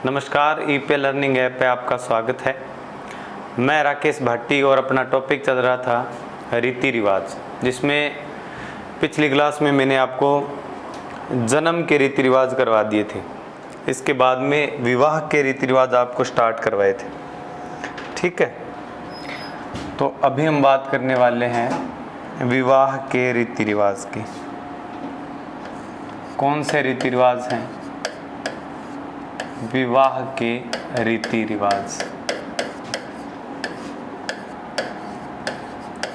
नमस्कार, ईपे learning app पे आपका स्वागत है। मैं राकेश भाटी और अपना टॉपिक चल रहा था रीति रिवाज, जिसमें पिछली क्लास में मैंने आपको जन्म के रीति रिवाज करवा दिए थे। इसके बाद में विवाह के रीति रिवाज आपको स्टार्ट करवाए थे। ठीक है, तो अभी हम बात करने वाले हैं विवाह के रीति रिवाज की। कौन से रीति रिवाज हैं? विवाह के रीति रिवाज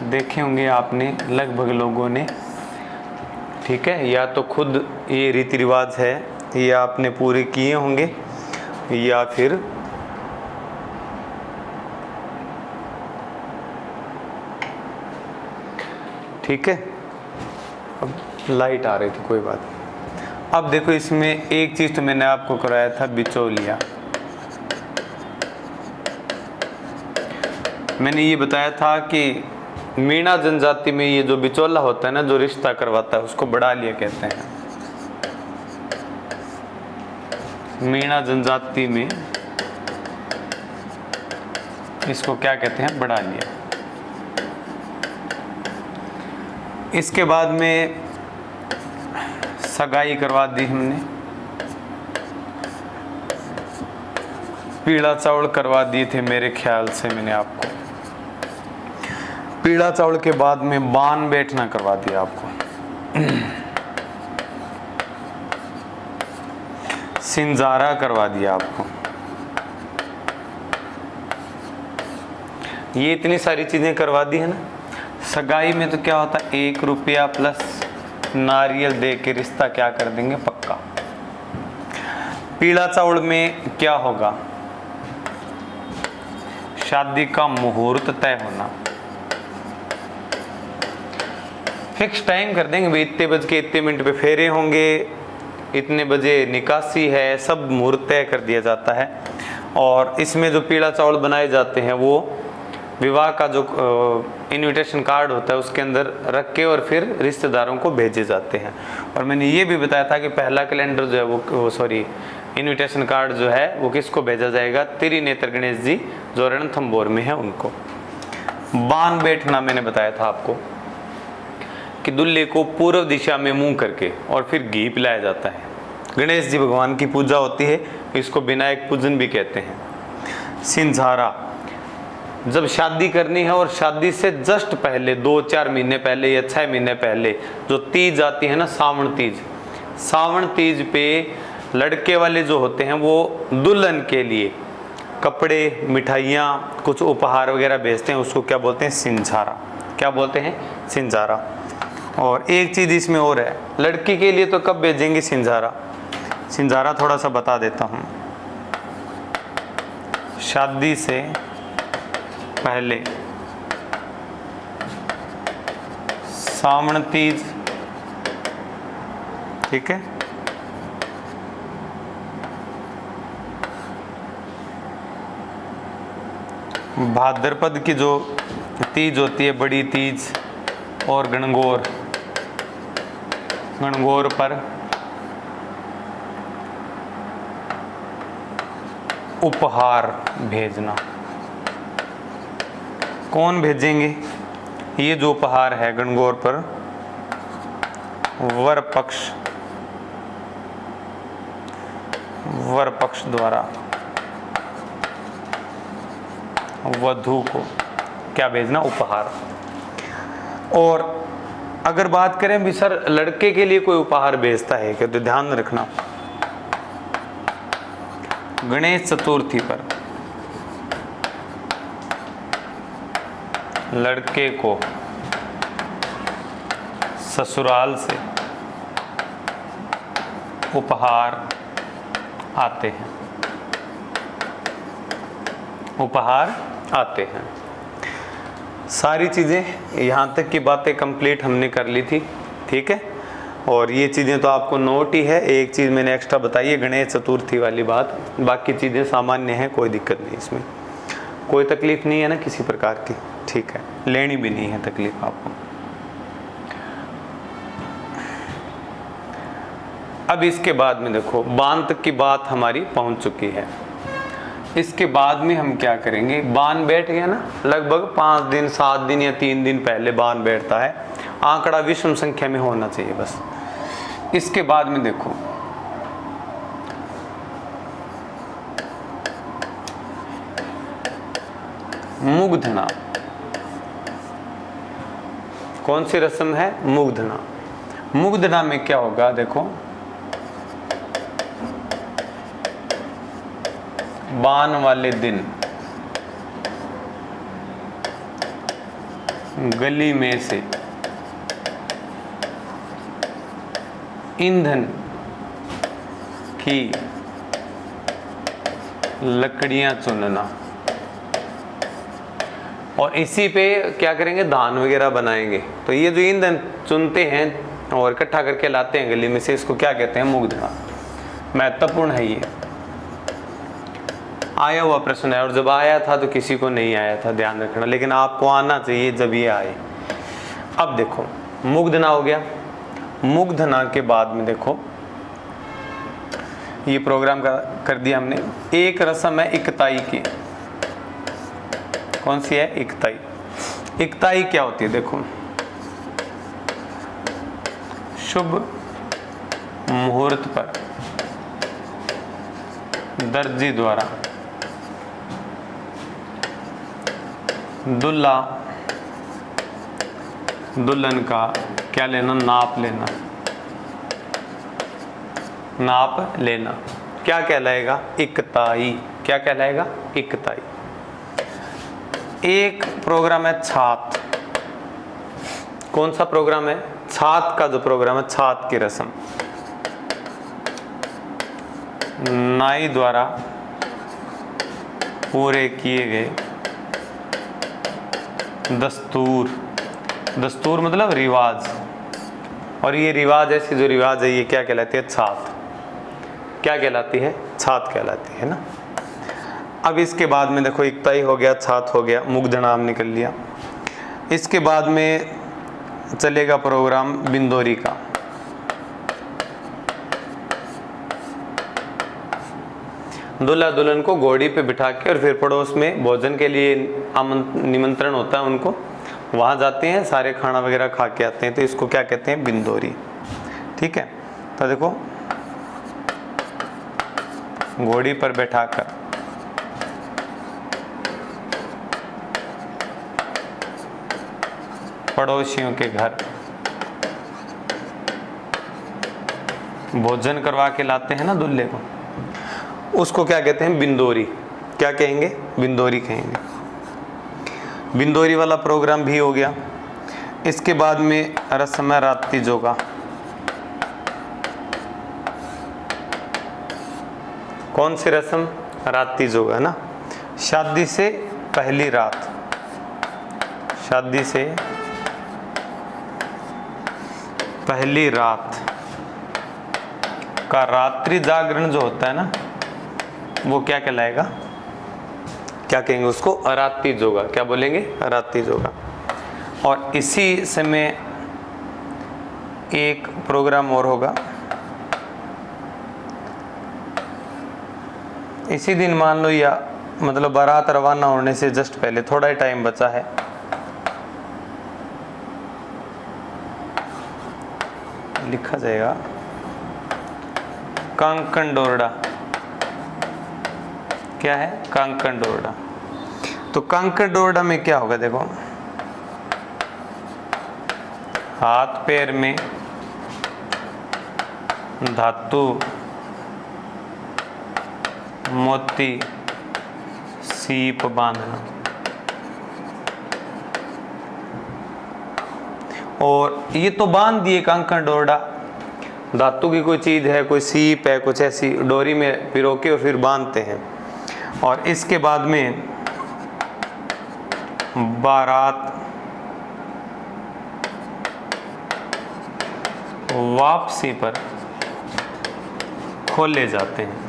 देखे होंगे आपने लगभग लोगों ने। ठीक है, या तो खुद ये रीति रिवाज है या आपने पूरे किए होंगे, या फिर ठीक है। अब लाइट आ रही थी, कोई बात नहीं। अब देखो, इसमें एक चीज तो मैंने आपको कराया था, बिचौलिया। मैंने ये बताया था कि मीणा जनजाति में ये जो बिचौला होता है ना, जो रिश्ता करवाता है, उसको बड़ालिया कहते हैं। मीणा जनजाति में इसको क्या कहते हैं? बड़ालिया। इसके बाद में सगाई करवा दी हमने, पीला चावल करवा दिए थे मेरे ख्याल से मैंने आपको। पीला चावल के बाद में बान बैठना करवा दिया आपको। सिंजारा करवा दिया आपको। ये इतनी सारी चीजें करवा दी है ना। सगाई में तो क्या होता है, 1 रुपया प्लस नारियल दे के रिश्ता क्या कर देंगे? पक्का। पीला चावल में क्या होगा? शादी का मुहूर्त तय होना। फिक्स टाइम कर देंगे भाई, इतने बज के इतने मिनट पे फेरे होंगे, इतने बजे निकासी है, सब मुहूर्त तय कर दिया जाता है। और इसमें जो पीला चावल बनाए जाते हैं वो विवाह का जो इनविटेशन कार्ड होता है उसके अंदर रख के और फिर रिश्तेदारों को भेजे जाते हैं। और मैंने ये भी बताया था कि पहला कैलेंडर जो है वो इनविटेशन कार्ड जो है वो किसको भेजा जाएगा? त्रिनेत्र गणेश जी जो रणथंभौर में है उनको। बान बैठना मैंने बताया था आपको कि दूल्हे को पूर्व दिशा में मुंह करके और फिर घी पिलाया जाता है। गणेश जी भगवान की पूजा होती है, इसको विनायक पूजन भी कहते हैं। सिंझारा, जब शादी करनी है और शादी से जस्ट पहले 2-4 महीने पहले या 6 महीने पहले जो तीज आती है ना, सावन तीज। सावन तीज पे लड़के वाले जो होते हैं वो दुल्हन के लिए कपड़े, मिठाइयाँ, कुछ उपहार वगैरह भेजते हैं, उसको क्या बोलते हैं? सिंझारा। क्या बोलते हैं? सिंझारा। और एक चीज़ इसमें और है, लड़की के लिए तो कब भेजेंगे सिंझारा? सिंझारा थोड़ा सा बता देता हूँ। शादी से पहले सावन तीज, ठीक है, भाद्रपद की जो तीज होती है, बड़ी तीज, और गणगौर पर उपहार भेजना। कौन भेजेंगे? ये जो उपहार है गणगौर पर, वर पक्ष द्वारा वधू को क्या भेजना? उपहार। और अगर बात करें भी सर लड़के के लिए कोई उपहार भेजता है क्या, तो ध्यान रखना, गणेश चतुर्थी पर लड़के को ससुराल से उपहार आते हैं। उपहार आते हैं। सारी चीज़ें यहाँ तक की बातें कंप्लीट हमने कर ली थी। ठीक है, और ये चीज़ें तो आपको नोट ही है। एक चीज़ मैंने एक्स्ट्रा बताई है, गणेश चतुर्थी वाली बात। बाकी चीज़ें सामान्य हैं, कोई दिक्कत नहीं, इसमें कोई तकलीफ़ नहीं है ना किसी प्रकार की। ठीक है, लेनी भी नहीं है तकलीफ आपको। अब इसके बाद में देखो बान तक की बात हमारी पहुंच चुकी है। इसके बाद में हम क्या करेंगे, बान बैठ गया ना, लगभग 5 दिन 7 दिन या 3 दिन पहले बान बैठता है, आंकड़ा विषम संख्या में होना चाहिए बस। इसके बाद में देखो मूर्धना, कौन सी रस्म है, मूर्धना। मूर्धना में क्या होगा, देखो बान वाले दिन गली में से ईंधन की लकड़ियां चुनना, और इसी पे क्या करेंगे, धान वगैरह बनाएंगे। तो ये जो ईंधन चुनते हैं और इकट्ठा करके लाते हैं गली में से, इसको क्या कहते हैं, मूर्धना। महत्वपूर्ण है ये, आया हुआ प्रश्न है, और जब आया था तो किसी को नहीं आया था, ध्यान रखना, लेकिन आपको आना चाहिए जब ये आए। अब देखो मूर्धना हो गया। मूर्धना के बाद में देखो ये प्रोग्राम कर दिया हमने। एक रस्म है इकताई की, कौन सी है, इकताई। इकताई क्या होती है, देखो शुभ मुहूर्त पर दर्जी द्वारा दुल्हा दुल्हन का क्या लेना, नाप लेना, नाप लेना क्या कहलाएगा, इकताई। क्या कहलाएगा, इकताई। एक प्रोग्राम है छात, कौन सा प्रोग्राम है, छात का जो प्रोग्राम है, छात की रस्म, नाई द्वारा पूरे किए गए दस्तूर, दस्तूर मतलब रिवाज, और ये रिवाज ऐसी जो रिवाज है ये क्या कहलाती है, छात। क्या कहलाती है, छात कहलाती है ना। अब इसके बाद में देखो इकताई हो गया, छात हो गया, मूर्धना हम निकल लिया। इसके बाद में चलेगा प्रोग्राम बिंदोरी का। दूल्हा दुल्हन को घोड़ी पे बिठा के और फिर पड़ोस में भोजन के लिए निमंत्रण होता है उनको, वहाँ जाते हैं, सारे खाना वगैरह खा के आते हैं, तो इसको क्या कहते हैं, बिंदोरी। ठीक है, तो देखो घोड़ी पर बैठाकर पड़ोसियों के घर भोजन करवा के लाते हैं ना दूल्हे को, उसको क्या कहते हैं, बिंदोरी। क्या कहेंगे, बिंदोरी कहेंगे। बिंदोरी वाला प्रोग्राम भी हो गया। इसके बाद में रस्म है रात्रि जोगा। कौन सी रस्म, रात्रि जोगा ना। शादी से पहली रात, शादी से पहली रात का रात्रि जागरण जो होता है ना, वो क्या कहलाएगा, क्या कहेंगे उसको, रात्रि जोगा। क्या बोलेंगे, रात्रि जोगा। और इसी समय एक प्रोग्राम और होगा, इसी दिन मान लो, या मतलब बारात रवाना होने से जस्ट पहले थोड़ा ही टाइम बचा है, लिखा जाएगा कांकन डोरडा। क्या है, कांकन डोरडा। तो कांकन डोरडा में क्या होगा, देखो हाथ पैर में धातु मोती सीप बांधना, और ये तो बांध दिए कांकन डोरडा, धातु की कोई चीज है, कोई सीप है, कुछ ऐसी डोरी में पिरो के और फिर बांधते हैं। और इसके बाद में बारात वापसी पर खोले जाते हैं।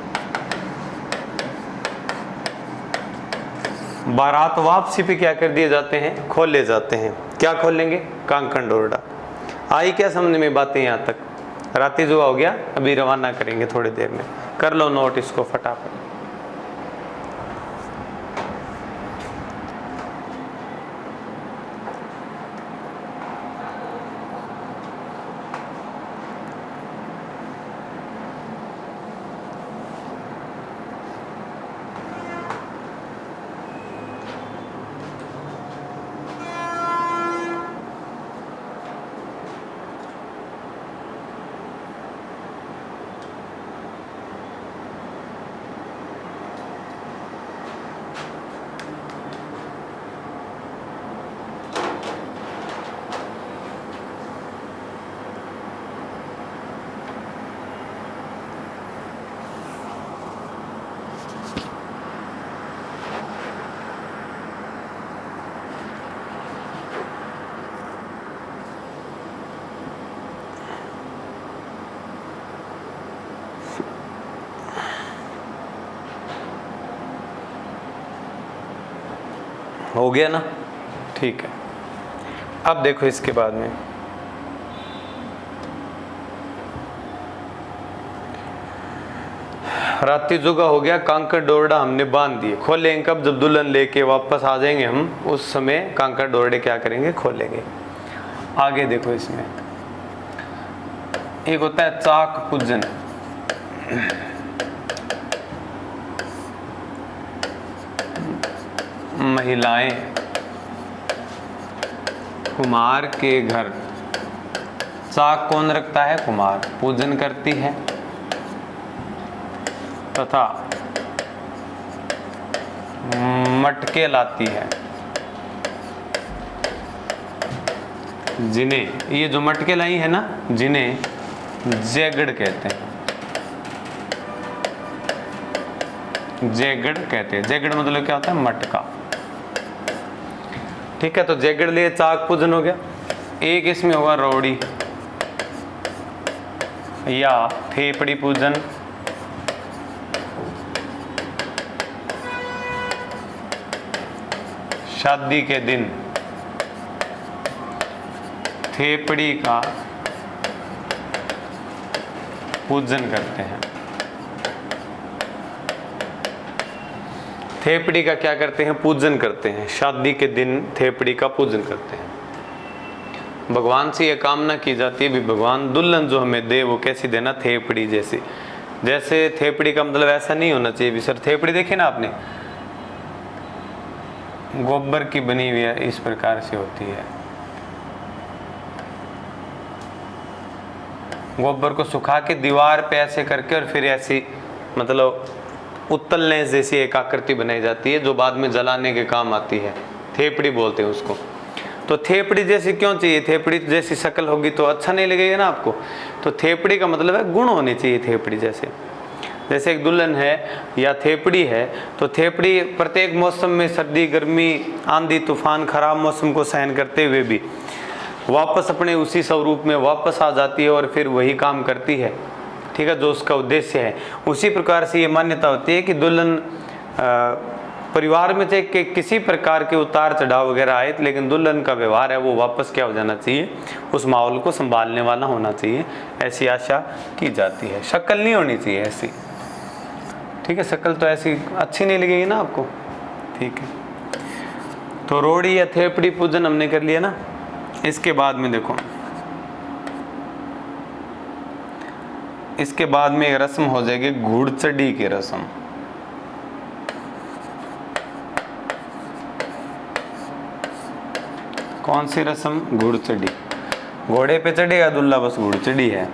बारात वापसी पे क्या कर दिए जाते हैं, खोले जाते हैं। क्या खोलेंगे, कांकन डोरडा। आई क्या समझ में बातें यहाँ तक, राती जुआ हो गया, अभी रवाना करेंगे थोड़ी देर में। कर लो नोट इसको फटाफट। हो गया ना, ठीक है। अब देखो इसके बाद में राती जुगा हो गया, कांकर डोरडा हमने बांध दिए, खोलेंगे कब? जब दुल्हन लेके वापस आ जाएंगे हम, उस समय कांकर डोरडे क्या करेंगे? खोलेंगे। आगे देखो इसमें एक होता है चाक पूजन। महिलाएं कुमार के घर चाक कौन रखता है? कुमार पूजन करती है तथा मटके लाती है, जिन्हें, ये जो मटके लाई है ना, जिन्हें जैगड़ कहते हैं। जैगड़ कहते हैं। जैगड़ मतलब क्या होता है? मटका। ठीक है, तो जैगड़ लिए चाक पूजन हो गया। एक इसमें होगा रौड़ी या थेपड़ी पूजन। शादी के दिन थेपड़ी का पूजन करते हैं। थेपड़ी का क्या करते हैं? पूजन करते हैं। शादी के दिन थेपड़ी का पूजन करते हैं। भगवान से यह कामना की जाती है भी भगवान दुल्हन जो हमें दे वो कैसी देना? थेपड़ी जैसी। जैसे थेपड़ी का मतलब ऐसा नहीं होना चाहिए भी सर, थेपड़ी देखी ना आपने, गोबर की बनी हुई है, इस प्रकार से होती है। गोबर को सुखा के दीवार पे ऐसे करके और फिर ऐसी मतलब उत्तलने जैसी एक आकृति बनाई जाती है जो बाद में जलाने के काम आती है। थेपड़ी बोलते हैं उसको। तो थेपड़ी जैसी क्यों चाहिए? थेपड़ी जैसी शक्ल होगी तो अच्छा नहीं लगेगा ना आपको। तो थेपड़ी का मतलब है गुण होने चाहिए थेपड़ी जैसे। जैसे एक दुल्हन है या थेपड़ी है, तो थेपड़ी प्रत्येक मौसम में, सर्दी गर्मी आंधी तूफान खराब मौसम को सहन करते हुए भी वापस अपने उसी स्वरूप में वापस आ जाती है और फिर वही काम करती है। ठीक है, जो उसका उद्देश्य है। उसी प्रकार से ये मान्यता होती है कि दुल्हन परिवार में चाहे कि किसी प्रकार के उतार चढ़ाव वगैरह आए, लेकिन दुल्हन का व्यवहार है वो वापस क्या हो जाना चाहिए? उस माहौल को संभालने वाला होना चाहिए, ऐसी आशा की जाती है। शक्ल नहीं होनी चाहिए ऐसी। ठीक है, शक्ल तो ऐसी अच्छी नहीं लगेगी ना आपको। ठीक है, तो रोड़ी या थेपड़ी पूजन हमने कर लिया ना। इसके बाद में देखो, इसके बाद में एक रस्म हो जाएगी घुड़चढ़ी की रस्म। कौन सी रस्म? घुड़चढ़ी। घोड़े पे चढ़ेगा दूल्हा, बस घुड़चढ़ी है।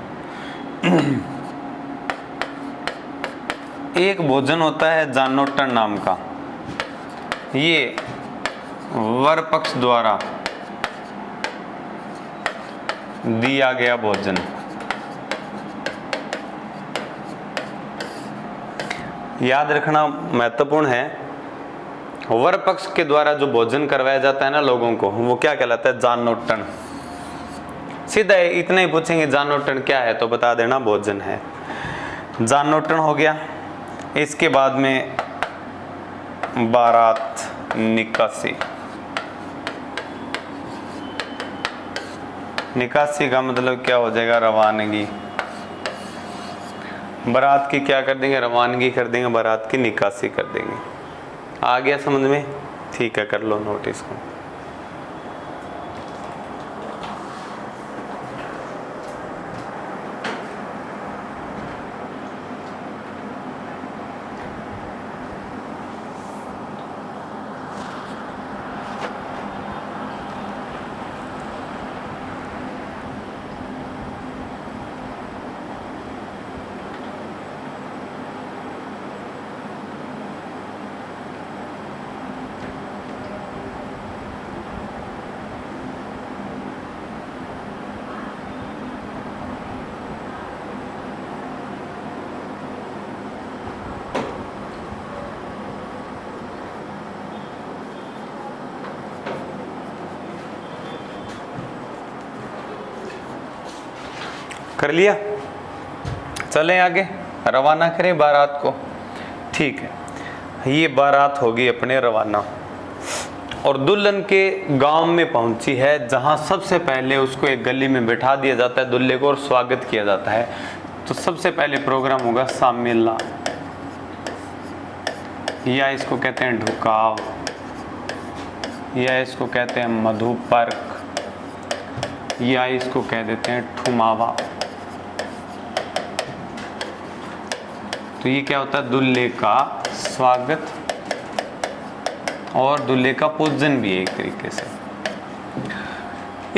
एक भोजन होता है जानोटन नाम का, ये वर पक्ष द्वारा दिया गया भोजन। याद रखना महत्वपूर्ण है, वर पक्ष के द्वारा जो भोजन करवाया जाता है ना लोगों को, वो क्या कहलाता है? जानोटन। सीधा इतना ही पूछेंगे जानोटन क्या है तो बता देना भोजन है। जानोटन हो गया। इसके बाद में बारात निकासी। निकासी का मतलब क्या हो जाएगा? रवानगी। बारात की क्या कर देंगे, रवानगी कर देंगे, बारात की निकासी कर देंगे। आ गया समझ में? ठीक है, कर लो नोट इसको। कर लिया? चलें आगे, रवाना करें बारात को। ठीक है, ये बारात होगी अपने रवाना और दुल्हन के गांव में पहुंची है, जहां सबसे पहले उसको एक गली में बैठा दिया जाता है दुल्हे को और स्वागत किया जाता है। तो सबसे पहले प्रोग्राम होगा शामिला, या इसको कहते हैं ढुकाव, या इसको कहते हैं मधुपर्क, या इसको कह देते हैं ठुमावा। तो ये क्या होता है, दूल्हे का स्वागत और दूल्हे का पूजन भी है एक तरीके से।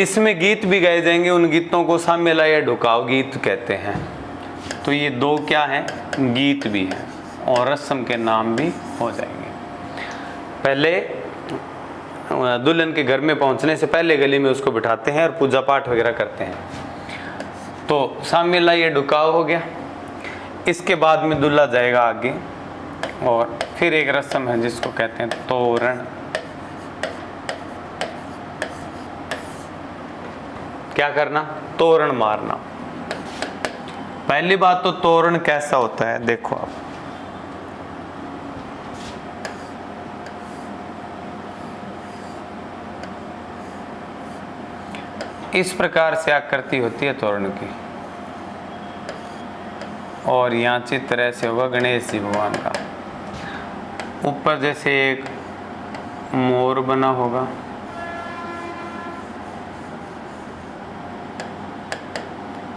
इसमें गीत भी गाए जाएंगे, उन गीतों को शामिला या ढुकाव गीत कहते हैं। तो ये दो क्या हैं, गीत भी हैं और रस्म के नाम भी हो जाएंगे। पहले दुल्हन के घर में पहुंचने से पहले गली में उसको बिठाते हैं और पूजा पाठ वगैरह करते हैं। तो शामिला या ढुकाव हो गया। इसके बाद में दूल्हा जाएगा आगे और फिर एक रस्म है जिसको कहते हैं तोरण। क्या करना, तोरण मारना। पहली बात तो तोरण कैसा होता है देखो आप, इस प्रकार से आकृति होती है तोरण की और यहाँ चित्र ऐसे होगा गणेश जी भगवान का। ऊपर जैसे एक मोर बना होगा,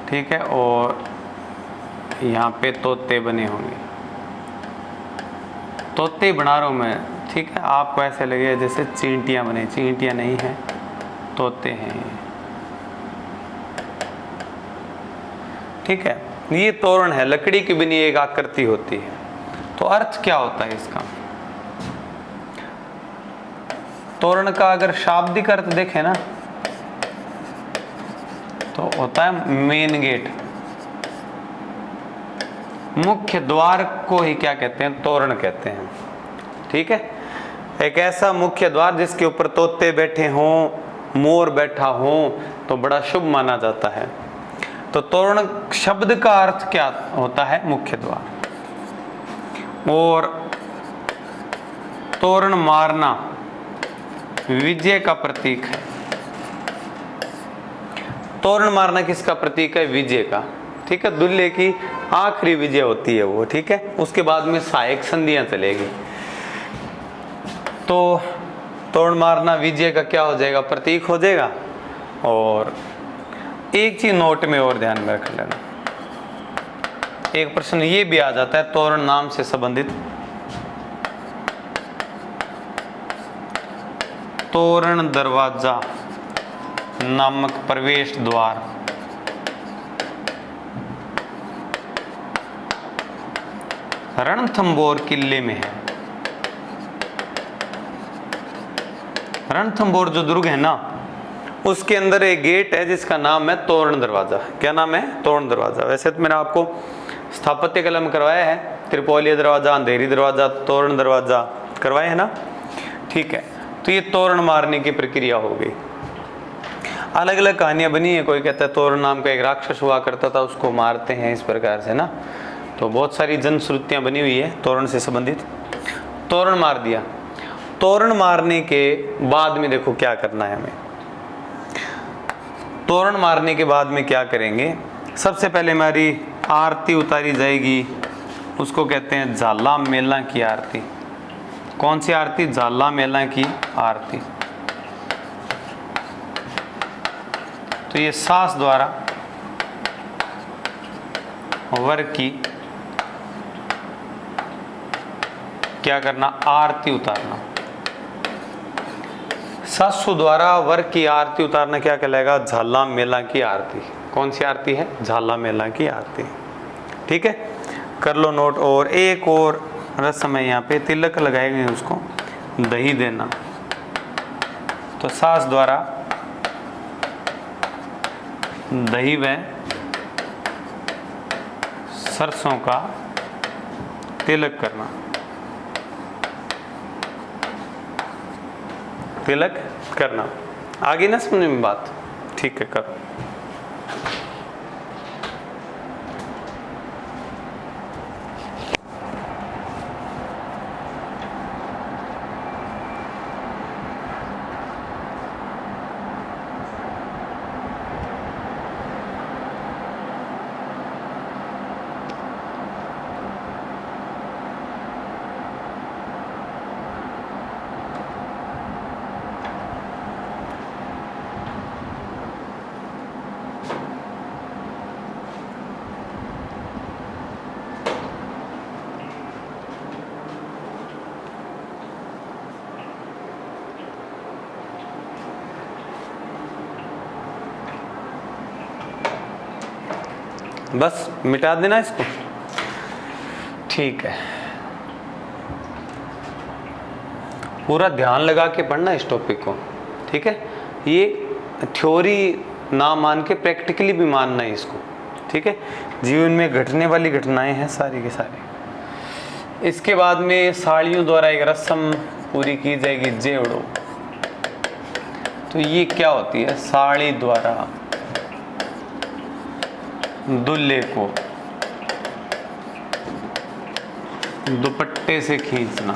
ठीक है, और यहाँ पे तोते बने होंगे। तोते बना रहा हूँ मैं, ठीक है, आपको ऐसे लगे जैसे चींटियाँ बने, चींटियाँ नहीं हैं, तोते हैं, ठीक है। ये तोरण है, लकड़ी की बनी एक आकृति होती है। तो अर्थ क्या होता है इसका, तोरण का अगर शाब्दिक अर्थ देखें ना तो होता है मेन गेट, मुख्य द्वार को ही क्या कहते हैं, तोरण कहते हैं, ठीक है। एक ऐसा मुख्य द्वार जिसके ऊपर तोते बैठे हों, मोर बैठा हो तो बड़ा शुभ माना जाता है। तो तोरण शब्द का अर्थ क्या होता है, मुख्य द्वार। और तोरण मारना विजय का प्रतीक है। तोरण मारना किसका प्रतीक है, विजय का, ठीक है। दूल्हे की आखिरी विजय होती है वो, ठीक है। उसके बाद में सहायक संधियां चलेगी। तो तोरण मारना विजय का क्या हो जाएगा, प्रतीक हो जाएगा। और एक चीज नोट में और ध्यान में रख लेना, एक प्रश्न ये भी आ जाता है तोरण नाम से संबंधित, तोरण दरवाजा नामक प्रवेश द्वार रणथंबोर किले में है। रणथंबोर जो दुर्ग है ना, उसके अंदर एक गेट है जिसका नाम है तोरण दरवाजा। क्या नाम है, तोरण दरवाजा। वैसे तो मैंने आपको स्थापत्य कला में करवाया है, त्रिपोलीय दरवाजा, अंधेरी दरवाजा, तोरण दरवाजा करवाए है ना, ठीक है। तो ये तोरण मारने की प्रक्रिया हो गई। अलग अलग कहानियां बनी है, कोई कहता है तोरण नाम का एक राक्षस हुआ करता था, उसको मारते हैं इस प्रकार से ना। तो बहुत सारी जनश्रुतियां बनी हुई है तोरण से संबंधित। तोरण मार दिया, तोरण मारने के बाद में देखो क्या करना है हमें। तोरण मारने के बाद में क्या करेंगे, सबसे पहले हमारी आरती उतारी जाएगी, उसको कहते हैं झाला मेला की आरती। कौन सी आरती? झाला मेला की आरती। तो ये सास द्वारा वर की क्या करना? आरती उतारना। सासू द्वारा वर की आरती उतारना क्या कहलाएगा? झाला मेला की आरती। कौन सी आरती है? झाला मेला की आरती। ठीक है, कर लो नोट। और एक और रस्म है यहाँ पे, तिलक लगाएंगे उसको, दही देना। तो सास द्वारा दही व सरसों का तिलक करना। तिलक करना। आगे ना समझ में बात? ठीक है, करो। बस मिटा देना इसको। ठीक है, पूरा ध्यान लगा के पढ़ना इस टॉपिक को। ठीक है, ये थ्योरी ना मान के प्रैक्टिकली भी मानना है इसको। ठीक है, जीवन में घटने वाली घटनाएं हैं सारी की सारी। इसके बाद में साड़ियों द्वारा एक रस्म पूरी की जाएगी, जेवड़ो। तो ये क्या होती है? साड़ी द्वारा दूल्हे को दुपट्टे से खींचना।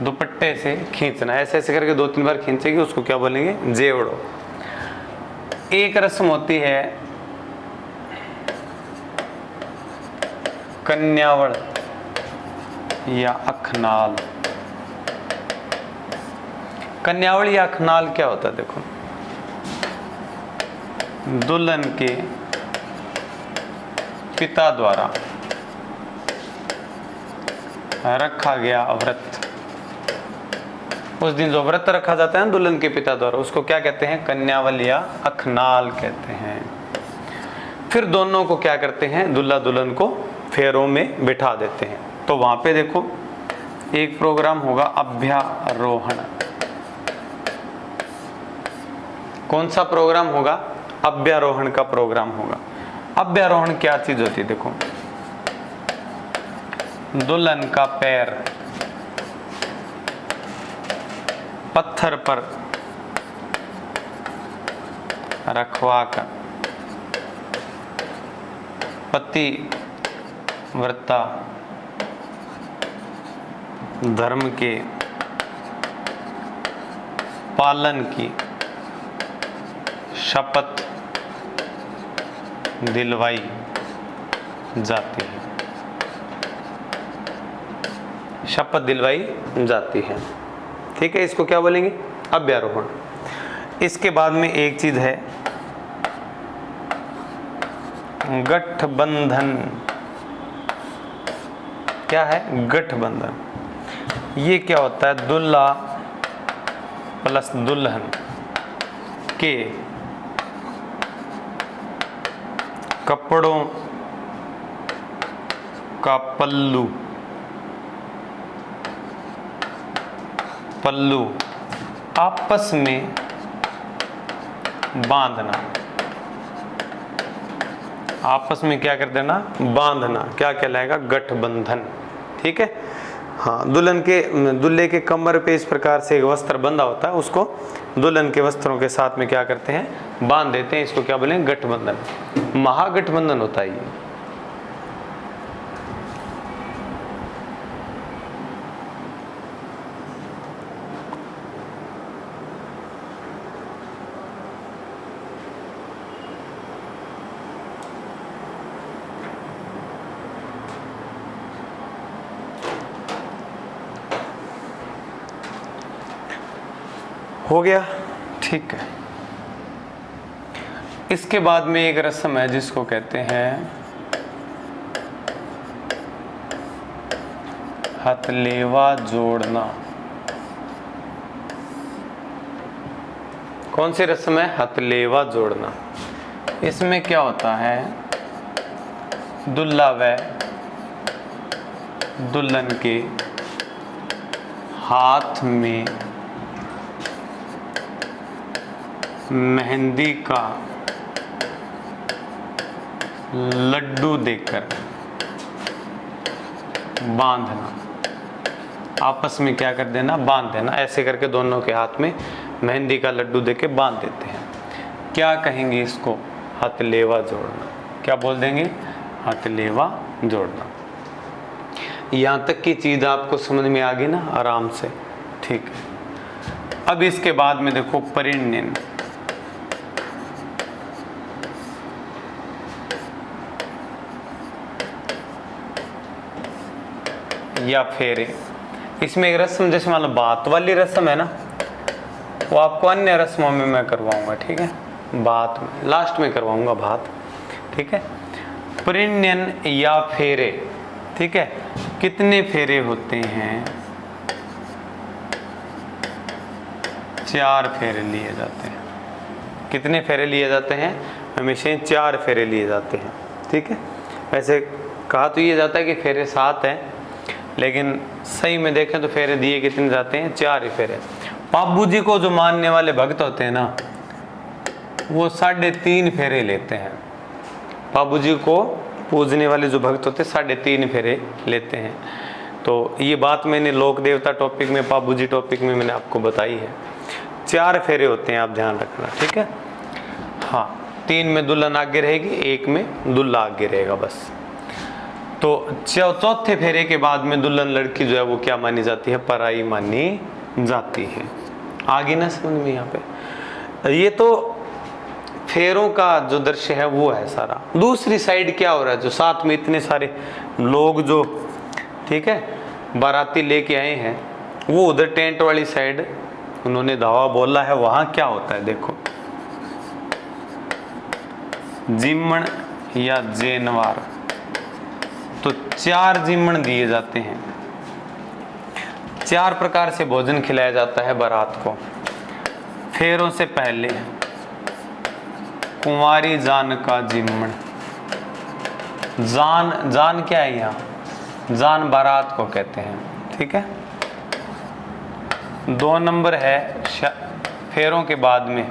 दुपट्टे से खींचना, ऐसे ऐसे करके 2-3 बार खींचेगी, उसको क्या बोलेंगे? जेवड़ो। एक रस्म होती है कन्यावड़ या अखनाल। कन्यावड़ या अखनाल क्या होता है? देखो, दुल्हन के पिता द्वारा रखा गया व्रत। उस दिन जो व्रत रखा जाता है ना दुल्हन के पिता द्वारा, उसको क्या कहते हैं? कन्यावल या अखनाल कहते हैं। फिर दोनों को क्या करते हैं? दूल्हा दुल्हन को फेरों में बिठा देते हैं। तो वहां पे देखो एक प्रोग्राम होगा अभ्यारोहण। कौन सा प्रोग्राम होगा? अभ्यारोहण का प्रोग्राम होगा। अभ्यारोहण क्या चीज होती है? देखो, दुल्हन का पैर पत्थर पर रखवाकर पति व्रता धर्म के पालन की शपथ दिलवाई जाती है। शपथ दिलवाई जाती है। ठीक है, इसको क्या बोलेंगे? अभ्यारोहण। इसके बाद में एक चीज है गठबंधन। क्या है? गठबंधन। ये क्या होता है? दूल्हा प्लस दुल्हन के कपड़ों का पल्लू आपस में बांधना। आपस में क्या कर देना? बांधना। क्या कहलाएगा? गठबंधन। ठीक है, हाँ। दूल्हे के कमर पे इस प्रकार से एक वस्त्र बंधा होता है, उसको दुल्हन के वस्त्रों के साथ में क्या करते हैं? बांध देते हैं। इसको क्या बोलेंगे? गठबंधन। महागठबंधन होता है ये। हो गया, ठीक है। इसके बाद में एक रस्म है जिसको कहते हैं हथलेवा जोड़ना। कौन सी रस्म है? हथलेवा जोड़ना। इसमें क्या होता है, दुल्हा व दुल्हन के हाथ में मेहंदी का लड्डू देकर बांधना, आपस में क्या कर देना, बांध देना। ऐसे करके दोनों के हाथ में मेहंदी का लड्डू देके बांध देते हैं। क्या कहेंगे इसको? हथलेवा जोड़ना। क्या बोल देंगे? हथलेवा जोड़ना। यहाँ तक की चीज़ आपको समझ में आ गई ना, आराम से, ठीक है। अब इसके बाद में देखो परिणयन या फेरे। इसमें एक रस्म, जैसे मान लो बात वाली रस्म है ना, वो आपको अन्य रस्मों में मैं करवाऊंगा, ठीक है, बात में लास्ट में करवाऊंगा बात, ठीक है। परिणयन या फेरे, ठीक है, कितने फेरे होते हैं? 4 फेरे लिए जाते हैं। कितने फेरे लिए जाते हैं? हमेशा 4 फेरे लिए जाते हैं, ठीक है। वैसे कहा तो ये जाता है कि फेरे 7 हैं, लेकिन सही में देखें तो फेरे दिए कितने जाते हैं? 4 ही फेरे। बाबू जी को जो मानने वाले भक्त होते हैं ना, वो 3.5 फेरे लेते हैं। बाबू जी को पूजने वाले जो भक्त होते हैं 3.5 फेरे लेते हैं। तो ये बात मैंने लोक देवता टॉपिक में, बाबू जी टॉपिक में मैंने आपको बताई है। 4 फेरे होते हैं, आप ध्यान रखना, ठीक है। हाँ, 3 में दुल्हन आगे रहेगी, 1 में दुल्हा आगे रहेगा, बस। तो चौथे फेरे के बाद में दुल्हन लड़की जो है वो क्या मानी जाती है? पराई मानी जाती है। आगे ना समझ में यहाँ पे, ये तो फेरों का जो दृश्य है वो है सारा। दूसरी साइड क्या हो रहा है, जो साथ में इतने सारे लोग जो, ठीक है, बाराती लेके आए हैं, वो उधर टेंट वाली साइड उन्होंने धावा बोला है, वहां क्या होता है देखो। जिम्मण या जेनवार, तो 4 जिम्मण दिए जाते हैं। 4 प्रकार से भोजन खिलाया जाता है बारात को। फेरों से पहले कुंवारी जान का जिम्मण। जान क्या है यहाँ? जान बारात को कहते हैं, ठीक है। 2 नंबर है फेरों के बाद में,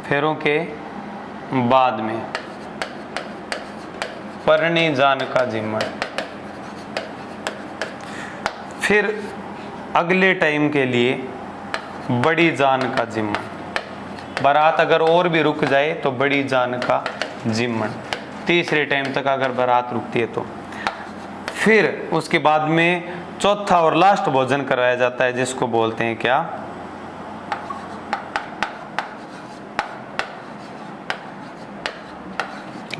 फेरों के बाद में परणी जान का जिम्मण। फिर अगले टाइम के लिए बड़ी जान का जिम्मण। बारात अगर और भी रुक जाए तो बड़ी जान का जिम्मण। तीसरे टाइम तक अगर बारात रुकती है तो। फिर उसके बाद में चौथा और लास्ट भोजन कराया जाता है, जिसको बोलते हैं क्या?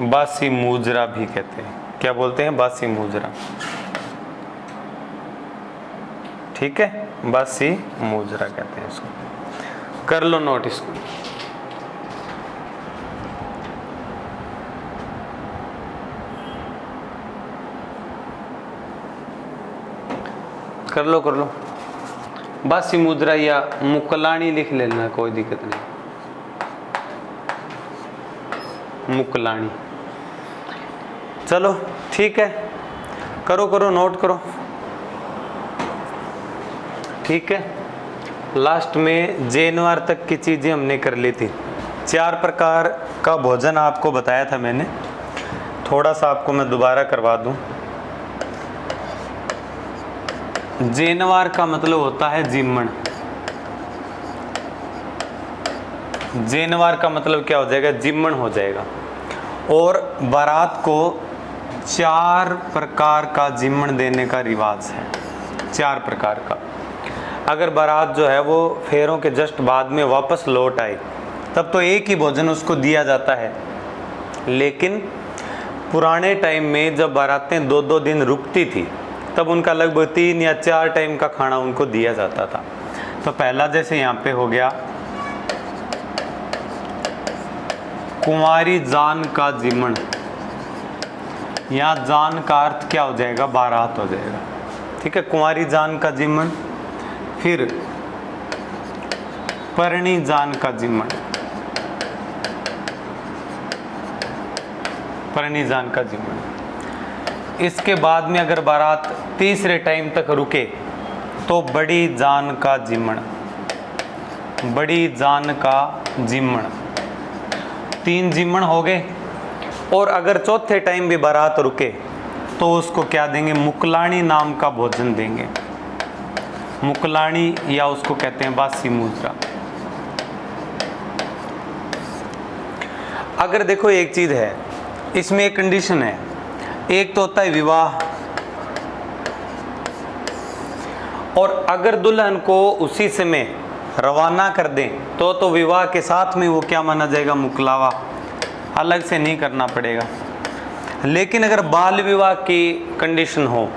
बासी मुजरा भी कहते हैं। क्या बोलते हैं? बासी मुजरा, ठीक है, बासी मुजरा कहते हैं इसको। कर लो नोट इसको। कर लो। बासी मुद्रा या मुकलानी लिख लेना, कोई दिक्कत नहीं। मुकलानी, चलो ठीक है, करो नोट करो, ठीक है। लास्ट में जेनवार तक की चीजें हमने कर ली थी। 4 प्रकार का भोजन आपको बताया था मैंने, थोड़ा सा आपको मैं दोबारा करवा दूं। जेनवार का मतलब होता है जिम्मण। जेनवार का मतलब क्या हो जाएगा? जिम्मण हो जाएगा। और बारात को 4 प्रकार का जिम्मण देने का रिवाज है, 4 प्रकार का। अगर बारात जो है वो फेरों के जस्ट बाद में वापस लौट आई, तब तो एक ही भोजन उसको दिया जाता है। लेकिन पुराने टाइम में जब बारातें 2-2 दिन रुकती थी, तब उनका लगभग 3 या 4 टाइम का खाना उनको दिया जाता था, तो पहला जैसे यहाँ पे हो गया कुंवारी जान का जिमण, यहाँ जान का अर्थ क्या हो जाएगा, बारात हो जाएगा। ठीक है, कुंवारी जान का जिमण। फिर परणी जान का जिमण, परणी जान का जिमण। इसके बाद में अगर बारात तीसरे टाइम तक रुके तो बड़ी जान का जिमण, बड़ी जान का जिमण। 3 जिमण हो गए। और अगर चौथे टाइम भी बारात रुके तो उसको क्या देंगे, मुकलाणी नाम का भोजन देंगे। मुकलाणी या उसको कहते हैं बासी मुद्रा। अगर देखो एक चीज है, इसमें एक कंडीशन है, एक तो होता है विवाह, और अगर दुल्हन को उसी समय रवाना कर दें तो विवाह के साथ में वो क्या माना जाएगा, मुकलावा, अलग से नहीं करना पड़ेगा। लेकिन अगर बाल विवाह की कंडीशन हो,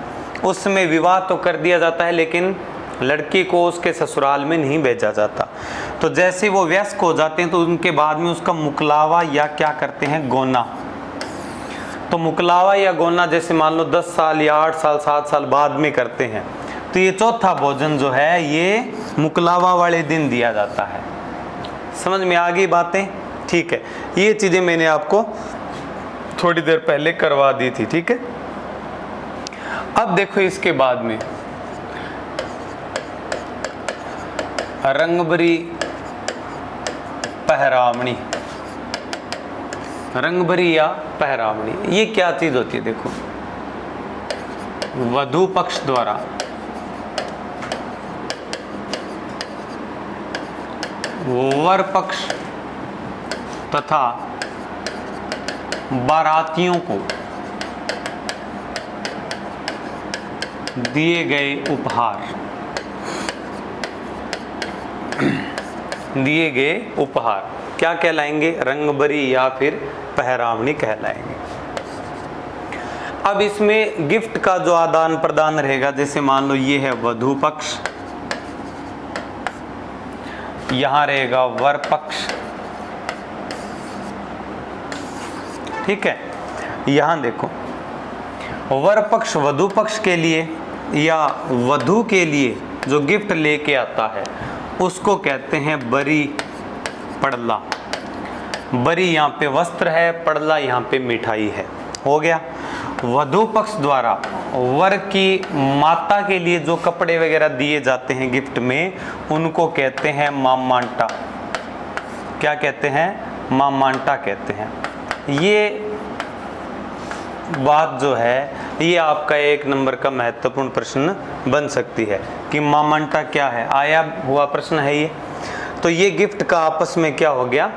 उसमें विवाह तो कर दिया जाता है लेकिन लड़की को उसके ससुराल में नहीं भेजा जाता। तो जैसे वो वयस्क हो जाते हैं तो उनके बाद में उसका मुकलावा या क्या करते हैं, गोना। तो मुकलावा या गोना जैसे मान लो 10 साल या 8 साल 7 साल बाद में करते हैं, तो ये चौथा भोजन जो है ये मुकलावा वाले दिन दिया जाता है। समझ में आ गई बातें? ठीक है, ये चीजें मैंने आपको थोड़ी देर पहले करवा दी थी। ठीक है, अब देखो इसके बाद में रंगभरी पहरावणी, रंगभरी या पहरावणी, ये क्या चीज होती है? देखो, वधू पक्ष द्वारा वर पक्ष तथा बारातियों को दिए गए उपहार, दिए गए उपहार क्या कहलाएंगे, रंगभरी या फिर पहरावणी कहलाएंगे। अब इसमें गिफ्ट का जो आदान प्रदान रहेगा, जैसे मान लो ये है वधू पक्ष, यहां रहेगा वर पक्ष। ठीक है, यहां देखो, वर पक्ष वधू पक्ष के लिए या वधू के लिए जो गिफ्ट लेके आता है उसको कहते हैं बरी पड़ला। बरी यहाँ पे वस्त्र है, पड़ला यहाँ पे मिठाई है। हो गया। वधू पक्ष द्वारा वर की माता के लिए जो कपड़े वगैरह दिए जाते हैं गिफ्ट में, उनको कहते हैं मामांटा। क्या कहते हैं? मामांटा कहते हैं। ये बात जो है ये आपका 1 नंबर का महत्वपूर्ण प्रश्न बन सकती है कि मामांटा क्या है, आया हुआ प्रश्न है ये। तो ये गिफ्ट का आपस में क्या हो गया,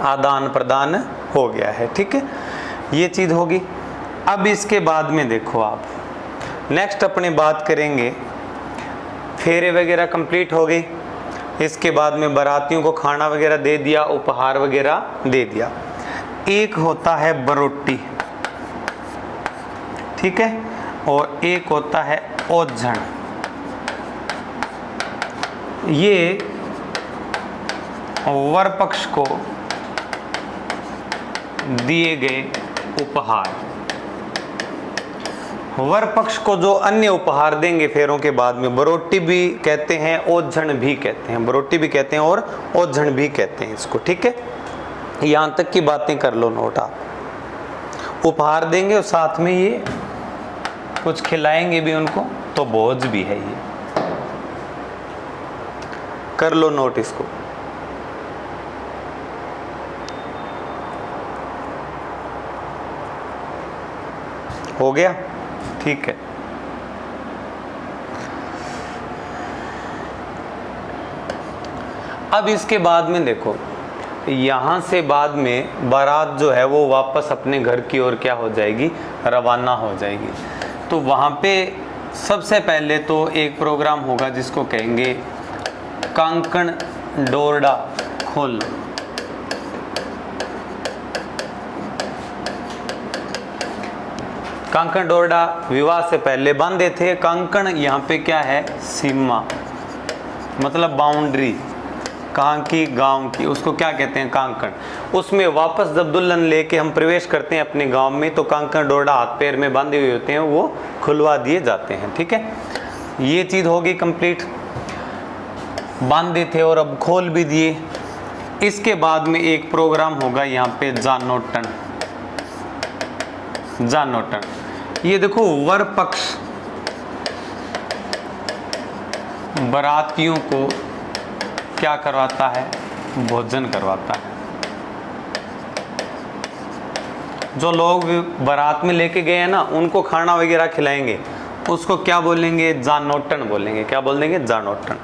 आदान प्रदान हो गया है। ठीक है, ये चीज होगी। अब इसके बाद में देखो आप नेक्स्ट अपने बात करेंगे, फेरे वगैरह कंप्लीट हो गई। इसके बाद में बारातियों को खाना वगैरह दे दिया, उपहार वगैरह दे दिया। एक होता है बरोटी, ठीक है, और एक होता है ओझण। ये वर पक्ष को दिए गए उपहार। वर पक्ष को जो अन्य उपहार देंगे फेरों के बाद में, बरोटी भी कहते हैं, ओझण भी कहते हैं। बरोटी भी कहते हैं और ओझण भी कहते हैं इसको। ठीक है, यहां तक की बातें कर लो नोट आप। उपहार देंगे और साथ में ये कुछ खिलाएंगे भी उनको, तो भोज भी है। ये कर लो नोट इसको। हो गया? ठीक है। अब इसके बाद में देखो, यहां से बाद में बारात जो है वो वापस अपने घर की ओर क्या हो जाएगी, रवाना हो जाएगी। तो वहां पे सबसे पहले तो एक प्रोग्राम होगा जिसको कहेंगे कांकण डोरडा खोल। कांकण डोरडा विवाह से पहले बांधे थे। कांकण यहाँ पे क्या है, सीमा। मतलब बाउंड्री, कहाँ की, गांव की, उसको क्या कहते हैं, कांकण। उसमें वापस जब दुल्हन लेके हम प्रवेश करते हैं अपने गांव में, तो कांकण डोरडा हाथ पैर में बांधे हुए होते हैं, वो खुलवा दिए जाते हैं। ठीक है, ये चीज़ होगी कंप्लीट। बांधे थे और अब खोल भी दिए। इसके बाद में एक प्रोग्राम होगा यहाँ पे जानोटन। जानोटन, ये देखो वर पक्ष बारातियों को क्या करवाता है, भोजन करवाता है। जो लोग बारात में लेके गए हैं ना, उनको खाना वगैरह खिलाएंगे, उसको क्या बोलेंगे, जानोटन बोलेंगे। क्या बोल देंगे, जानोटन।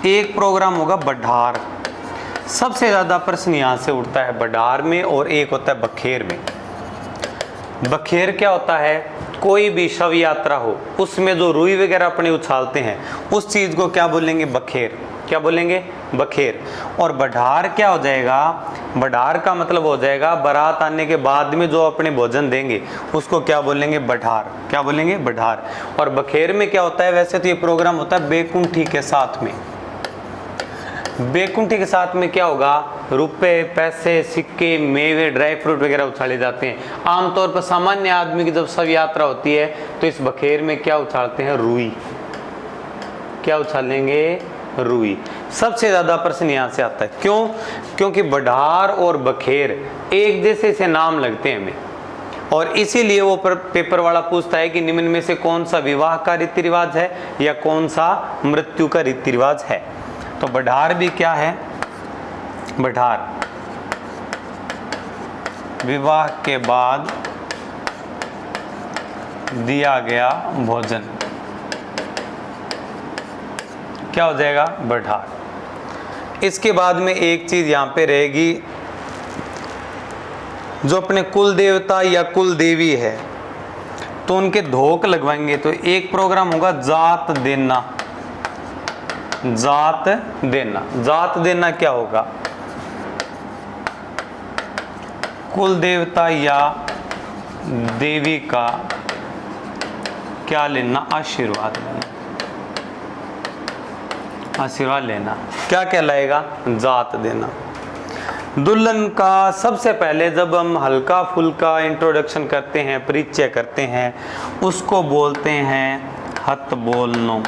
एक प्रोग्राम होगा बढ़ार। सबसे ज़्यादा प्रश्न यहाँ से उठता है बढ़ार में, और एक होता है बखेर में। बखेर क्या होता है, कोई भी शव यात्रा हो, उसमें जो रुई वगैरह अपने उछालते हैं, उस चीज़ को क्या बोलेंगे, बखेर। क्या बोलेंगे, बखेर। और बढ़ार क्या हो जाएगा, बढ़ार का मतलब हो जाएगा बारात आने के बाद में जो अपने भोजन देंगे, उसको क्या बोलेंगे, बढ़ार। क्या बोलेंगे, बढ़ार। और बखेर में क्या होता है, वैसे तो ये प्रोग्राम होता है बेकुंठी के साथ में। बेकुंठी के साथ में क्या होगा, रुपए, पैसे, सिक्के, मेवे, ड्राई फ्रूट वगैरह उछाले जाते हैं। आमतौर पर सामान्य आदमी की जब शव यात्रा होती है, तो इस बखेर में क्या उछालते हैं, रुई। क्या उछालेंगे, रुई। सबसे ज्यादा प्रश्न यहाँ से आता है, क्यों, क्योंकि बढ़ार और बखेर एक जैसे से नाम लगते हैं हमें, और इसीलिए वो पेपर वाला पूछता है कि निम्न में से कौन सा विवाह का रीति रिवाज है या कौन सा मृत्यु का रीति रिवाज है। तो बढ़ार भी क्या है, बढ़ार विवाह के बाद दिया गया भोजन, क्या हो जाएगा, बढ़ार। इसके बाद में एक चीज यहां पे रहेगी, जो अपने कुल देवता या कुल देवी है, तो उनके धोक लगवाएंगे। तो एक प्रोग्राम होगा जात देना। जात देना, जात देना क्या होगा, कुल देवता या देवी का क्या लेना, आशीर्वाद लेना। आशीर्वाद लेना क्या कहलाएगा, जात देना। दुल्हन का सबसे पहले जब हम हल्का फुल्का इंट्रोडक्शन करते हैं, परिचय करते हैं, उसको बोलते हैं हथ बोलनो।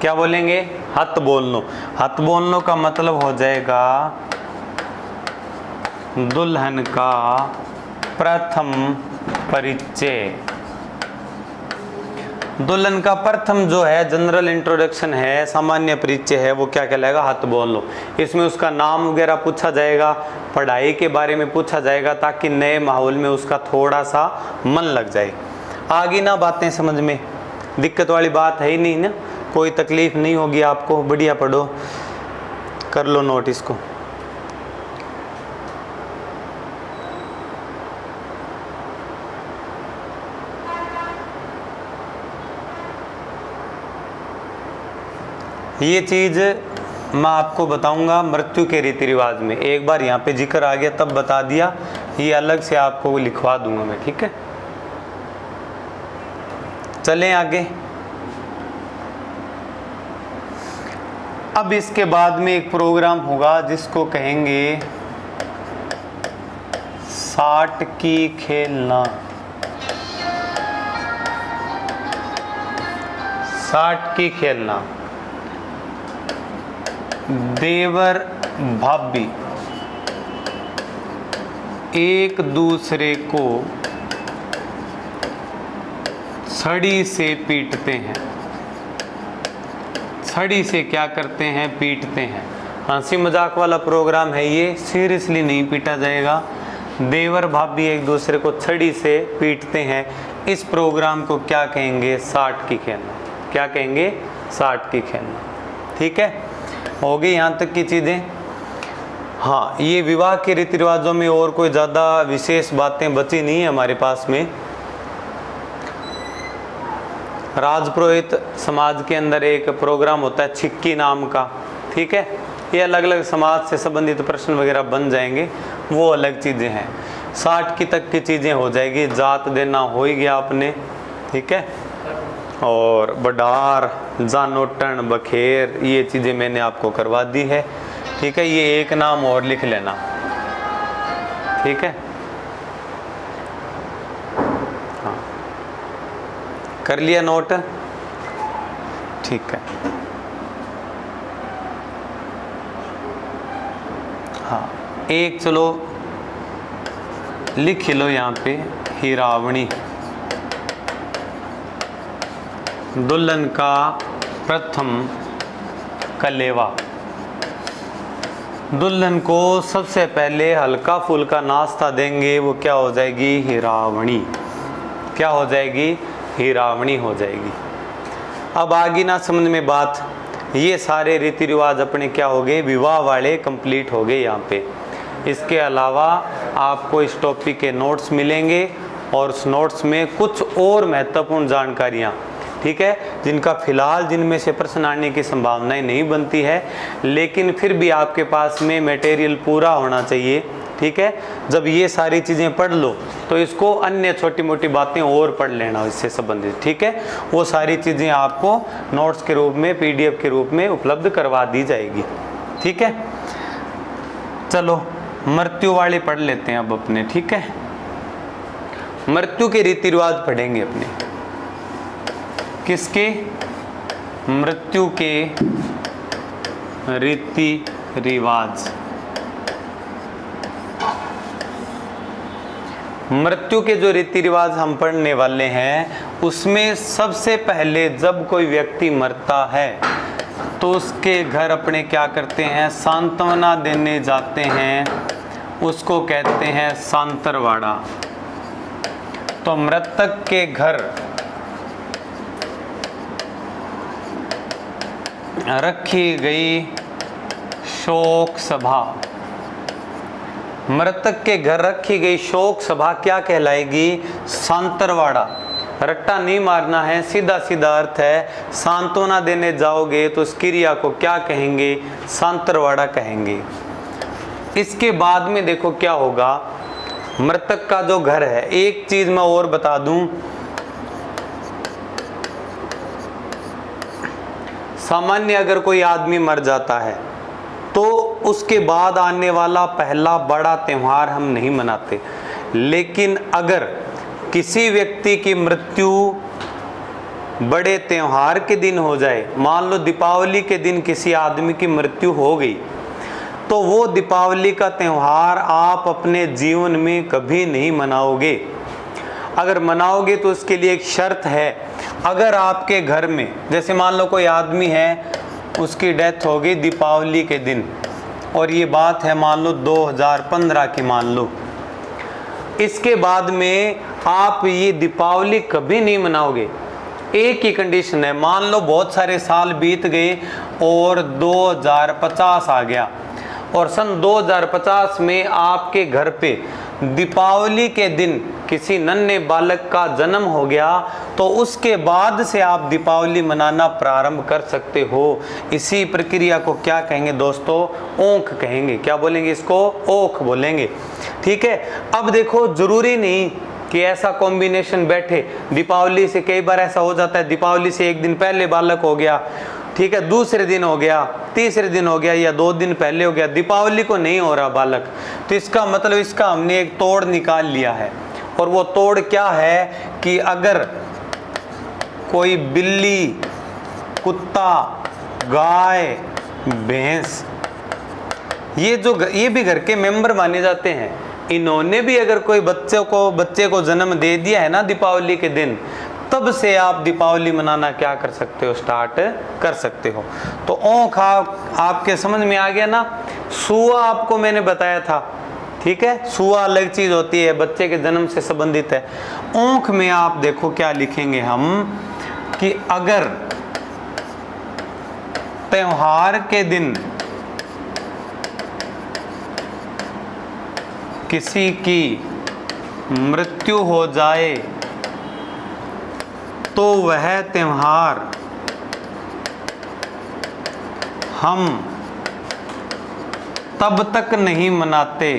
क्या बोलेंगे, हथ बोलनो। हथ बोलनो का मतलब हो जाएगा दुल्हन का प्रथम परिचय। दुल्हन का प्रथम जो है जनरल इंट्रोडक्शन है, सामान्य परिचय है, वो क्या कहलाएगा, हाथ बोल लो। इसमें उसका नाम वगैरह पूछा जाएगा, पढ़ाई के बारे में पूछा जाएगा, ताकि नए माहौल में उसका थोड़ा सा मन लग जाए। आगे ना बातें समझ में, दिक्कत वाली बात है ही नहीं ना, कोई तकलीफ नहीं होगी आपको। बढ़िया पढ़ो, कर लो नोट इसको। ये चीज़ मैं आपको बताऊंगा मृत्यु के रीति रिवाज में। एक बार यहाँ पे जिक्र आ गया तब बता दिया, ये अलग से आपको लिखवा दूंगा मैं, ठीक है। चलें आगे। अब इसके बाद में एक प्रोग्राम होगा जिसको कहेंगे साट की खेलना। साट की खेलना, देवर भाभी एक दूसरे को छड़ी से पीटते हैं। छड़ी से क्या करते हैं, पीटते हैं। हंसी मजाक वाला प्रोग्राम है ये, सीरियसली नहीं पीटा जाएगा। देवर भाभी एक दूसरे को छड़ी से पीटते हैं। इस प्रोग्राम को क्या कहेंगे, साट की खेलना। क्या कहेंगे, साट की खेलना। ठीक है, हो गई यहाँ तक की चीज़ें। हाँ, ये विवाह के रीति रिवाजों में और कोई ज़्यादा विशेष बातें बची नहीं है हमारे पास में। राजपुरोहित समाज के अंदर एक प्रोग्राम होता है छिक्की नाम का, ठीक है। ये अलग अलग समाज से संबंधित प्रश्न वगैरह बन जाएंगे, वो अलग चीज़ें हैं। 60 की तक की चीज़ें हो जाएगी। जात देना हो ही गया आपने, ठीक है, और बडार, जानोटन, बखेर, ये चीज़ें मैंने आपको करवा दी है। ठीक है, ये एक नाम और लिख लेना। ठीक है, हाँ, कर लिया नोट? ठीक है, हाँ, एक चलो लिख लो यहाँ पे, हीरावणी, दुल्हन का प्रथम कलेवा। दुल्हन को सबसे पहले हल्का फुल्का नाश्ता देंगे, वो क्या हो जाएगी? हीरावणी। क्या हो जाएगी? हीरावणी हो जाएगी। अब आगे ना समझ में बात, ये सारे रीति रिवाज अपने क्या हो गए? विवाह वाले कंप्लीट हो गए यहाँ पे। इसके अलावा आपको इस टॉपिक के नोट्स मिलेंगे और उस नोट्स में कुछ और महत्वपूर्ण जानकारियाँ, ठीक है, जिनका फिलहाल जिनमें से प्रश्न आने की संभावनाएं नहीं बनती है, लेकिन फिर भी आपके पास में मटेरियल पूरा होना चाहिए। ठीक है, जब ये सारी चीज़ें पढ़ लो तो इसको अन्य छोटी मोटी बातें और पढ़ लेना इससे संबंधित। ठीक है, वो सारी चीज़ें आपको नोट्स के रूप में, PDF के रूप में उपलब्ध करवा दी जाएगी। ठीक है, चलो मृत्यु वाले पढ़ लेते हैं अब अपने। ठीक है, मृत्यु के रीति रिवाज पढ़ेंगे अपने। किसके? मृत्यु के रीति रिवाज। मृत्यु के जो रीति रिवाज हम पढ़ने वाले हैं, उसमें सबसे पहले जब कोई व्यक्ति मरता है तो उसके घर अपने क्या करते हैं? सांत्वना देने जाते हैं, उसको कहते हैं सांतरवाड़ा। तो मृतक के घर रखी गई शोक सभा, मृतक के घर रखी गई शोक सभा क्या कहलाएगी? सांतरवाड़ा। रट्टा नहीं मारना है, सीधा सीधा अर्थ है। सांत्वना देने जाओगे तो इस क्रिया को क्या कहेंगे? सांतरवाड़ा कहेंगे। इसके बाद में देखो क्या होगा, मृतक का जो घर है, एक चीज मैं और बता दूं, सामान्य अगर कोई आदमी मर जाता है तो उसके बाद आने वाला पहला बड़ा त्योहार हम नहीं मनाते, लेकिन अगर किसी व्यक्ति की मृत्यु बड़े त्योहार के दिन हो जाए, मान लो दीपावली के दिन किसी आदमी की मृत्यु हो गई, तो वो दीपावली का त्योहार आप अपने जीवन में कभी नहीं मनाओगे। अगर मनाओगे तो उसके लिए एक शर्त है, अगर आपके घर में जैसे मान लो कोई आदमी है, उसकी डेथ हो गई दीपावली के दिन, और ये बात है मान लो 2015 की मान लो, इसके बाद में आप ये दीपावली कभी नहीं मनाओगे। एक ही कंडीशन है, मान लो बहुत सारे साल बीत गए और 2050 आ गया और सन 2050 में आपके घर पे दीपावली के दिन किसी नन्हे बालक का जन्म हो गया, तो उसके बाद से आप दीपावली मनाना प्रारंभ कर सकते हो। इसी प्रक्रिया को क्या कहेंगे दोस्तों? ओंख कहेंगे। क्या बोलेंगे इसको? ओंख बोलेंगे। ठीक है, अब देखो जरूरी नहीं कि ऐसा कॉम्बिनेशन बैठे। दीपावली से कई बार ऐसा हो जाता है, दीपावली से एक दिन पहले बालक हो गया, ठीक है, दूसरे दिन हो गया, तीसरे दिन हो गया, या 2 दिन पहले हो गया, दीपावली को नहीं हो रहा बालक, तो इसका मतलब इसका हमने एक तोड़ निकाल लिया है। और वो तोड़ क्या है कि अगर कोई बिल्ली, कुत्ता, गाय, भैंस, ये भी घर के मेंबर माने जाते हैं, इन्होंने भी अगर कोई बच्चे को जन्म दे दिया है ना दीपावली के दिन, तब से आप दीपावली मनाना क्या कर सकते हो? स्टार्ट कर सकते हो। तो ओंख आपके समझ में आ गया ना। सुआ आपको मैंने बताया था, ठीक है, सुआ अलग चीज होती है, बच्चे के जन्म से संबंधित है। ओंख में आप देखो क्या लिखेंगे हम कि अगर त्योहार के दिन किसी की मृत्यु हो जाए तो वह त्योहार हम तब तक नहीं मनाते,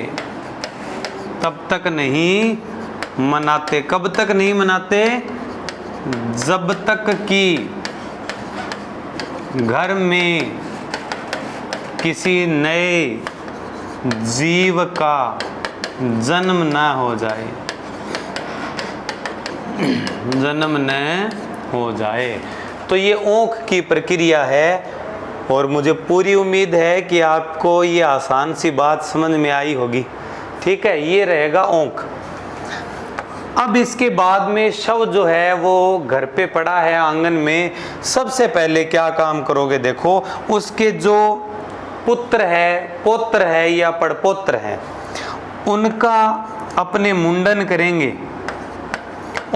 तब तक नहीं मनाते। कब तक नहीं मनाते? जब तक कि घर में किसी नए जीव का जन्म न हो जाए, जन्म न हो जाए। तो ये ओंख की प्रक्रिया है और मुझे पूरी उम्मीद है कि आपको ये आसान सी बात समझ में आई होगी। ठीक है, ये रहेगा ओंख। अब इसके बाद में शव जो है वो घर पे पड़ा है आंगन में, सबसे पहले क्या काम करोगे, देखो उसके जो पुत्र है, पौत्र है या पड़पोत्र है, उनका अपने मुंडन करेंगे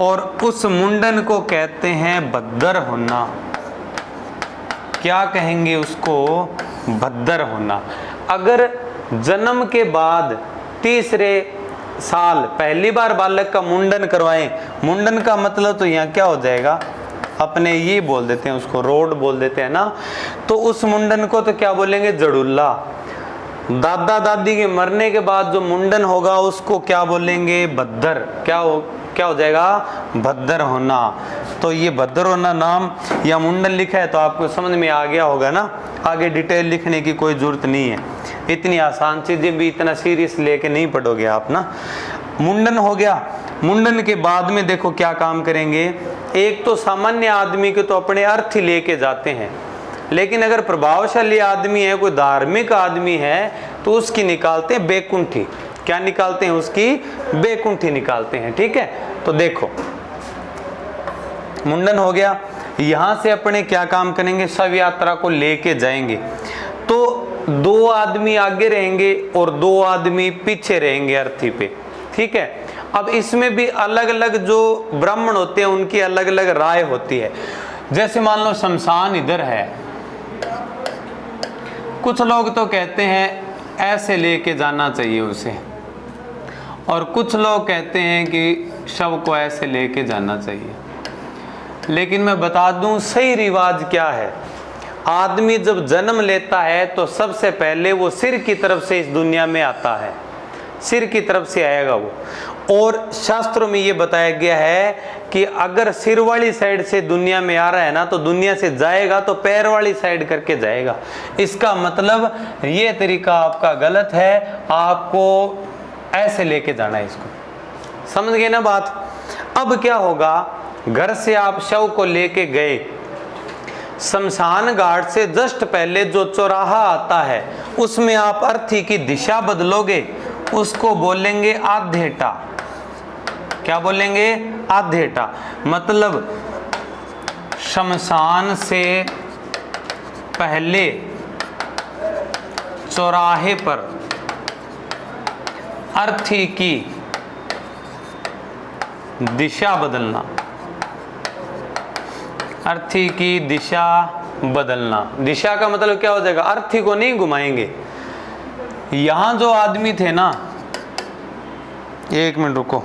और उस मुंडन को कहते हैं भद्दर होना। क्या कहेंगे उसको, भद्दर होना। अगर जन्म के बाद तीसरे साल पहली बार बालक का मुंडन करवाएं, मुंडन का मतलब तो यहाँ क्या हो जाएगा, अपने ये बोल देते हैं उसको, रोड बोल देते हैं ना, तो उस मुंडन को तो क्या बोलेंगे, जड़ुल्ला। दादा दादी के मरने के बाद जो मुंडन होगा उसको क्या बोलेंगे, भद्दर। क्या हो जाएगा, भद्दर होना। तो ये भद्दर होना नाम या मुंडन लिखा है तो आपको समझ में आ गया होगा ना, आगे डिटेल लिखने की कोई जरूरत नहीं है। इतनी आसान चीजें भी इतना सीरियस लेके नहीं पढ़ोगे आप ना। मुंडन हो गया, मुंडन के बाद में देखो क्या काम करेंगे। एक तो सामान्य आदमी के तो अपने अर्थ ही लेके जाते हैं, लेकिन अगर प्रभावशाली आदमी है, कोई धार्मिक आदमी है, तो उसकी निकालते हैं बैकुंठी। क्या निकालते हैं, उसकी बैकुंठी निकालते हैं। ठीक है, तो देखो मुंडन हो गया, यहां से अपने क्या काम करेंगे, शव यात्रा को लेके जाएंगे। तो 2 आदमी आगे रहेंगे और 2 आदमी पीछे रहेंगे अर्थी पे। ठीक है, अब इसमें भी अलग अलग जो ब्राह्मण होते हैं उनकी अलग अलग राय होती है। जैसे मान लो शमशान इधर है, कुछ लोग तो कहते हैं ऐसे लेके जाना चाहिए उसे, और कुछ लोग कहते हैं कि शव को ऐसे लेके जाना चाहिए। लेकिन मैं बता दूं सही रिवाज क्या है। आदमी जब जन्म लेता है तो सबसे पहले वो सिर की तरफ से इस दुनिया में आता है, सिर की तरफ से आएगा वो। और शास्त्रों में ये बताया गया है कि अगर सिर वाली साइड से दुनिया में आ रहा है ना, तो दुनिया से जाएगा तो पैर वाली साइड करके जाएगा। इसका मतलब ये तरीका आपका गलत है, आपको ऐसे लेके जाना है इसको। समझ गए ना बात। अब क्या होगा, घर से आप शव को लेके गए, शमशान घाट से जस्ट पहले जो चौराहा आता है उसमें आप अर्थी की दिशा बदलोगे, उसको बोलेंगे आधेटा। क्या बोलेंगे, आधेटा। मतलब शमशान से पहले चौराहे पर अर्थी की दिशा बदलना, अर्थी की दिशा बदलना। दिशा का मतलब क्या हो जाएगा, अर्थी को नहीं घुमाएंगे। यहां जो आदमी थे ना, 1 मिनट रुको,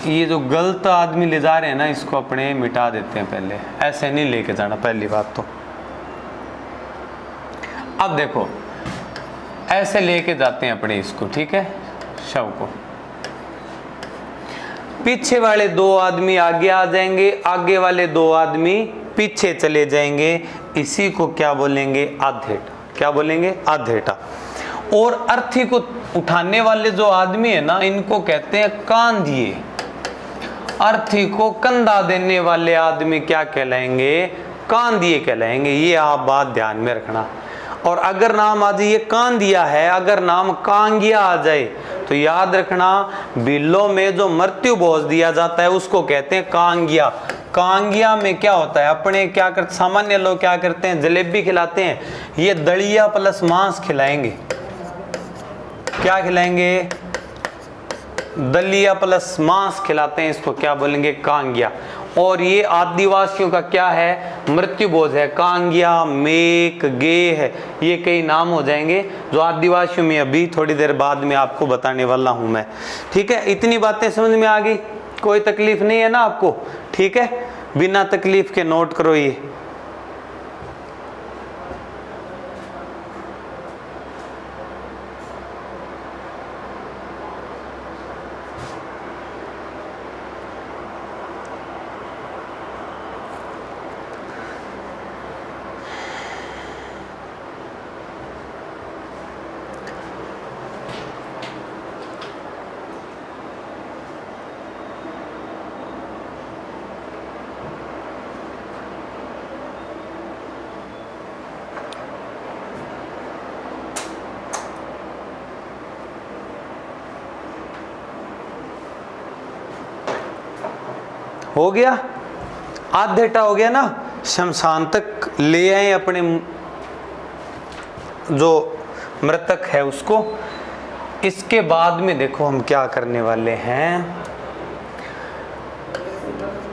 ये जो गलत आदमी ले जा रहे हैं ना, इसको अपने मिटा देते हैं पहले, ऐसे नहीं लेके जाना पहली बात तो। अब देखो ऐसे लेके जाते हैं अपने इसको, ठीक है, शव को। पीछे वाले 2 आदमी आगे आ जाएंगे, आगे वाले 2 आदमी पीछे चले जाएंगे। इसी को क्या बोलेंगे, आधेटा। क्या बोलेंगे, आधेटा। और अर्थी को उठाने वाले जो आदमी है ना, इनको कहते हैं कांधिए। अर्थी को कंधा देने वाले आदमी क्या कहलाएंगे, कांधिए कहलाएंगे। ये आप बात ध्यान में रखना। और अगर नाम आ जाए कांधिया है, अगर नाम कांगिया आ जाए तो याद रखना, बिल्लों में जो मृत्यु भोज दिया जाता है उसको कहते हैं कांगिया। कांगिया में क्या होता है, अपने क्या करते, सामान्य लोग क्या करते हैं, जलेबी खिलाते हैं, ये दलिया प्लस मांस खिलाएंगे। क्या खिलाएंगे, दलिया प्लस मांस खिलाते हैं, इसको क्या बोलेंगे, कांगिया। और ये आदिवासियों का क्या है, मृत्यु भोज है। कांगिया, मेक, गे है, ये कई नाम हो जाएंगे जो आदिवासियों में अभी थोड़ी देर बाद में आपको बताने वाला हूं मैं। ठीक है, इतनी बातें समझ में आ गई, कोई तकलीफ नहीं है ना आपको। ठीक है, बिना तकलीफ के नोट करो ये। हो गया, आधेटा हो गया ना, शमशान तक ले आए अपने जो मृतक है उसको। इसके बाद में देखो हम क्या करने वाले हैं,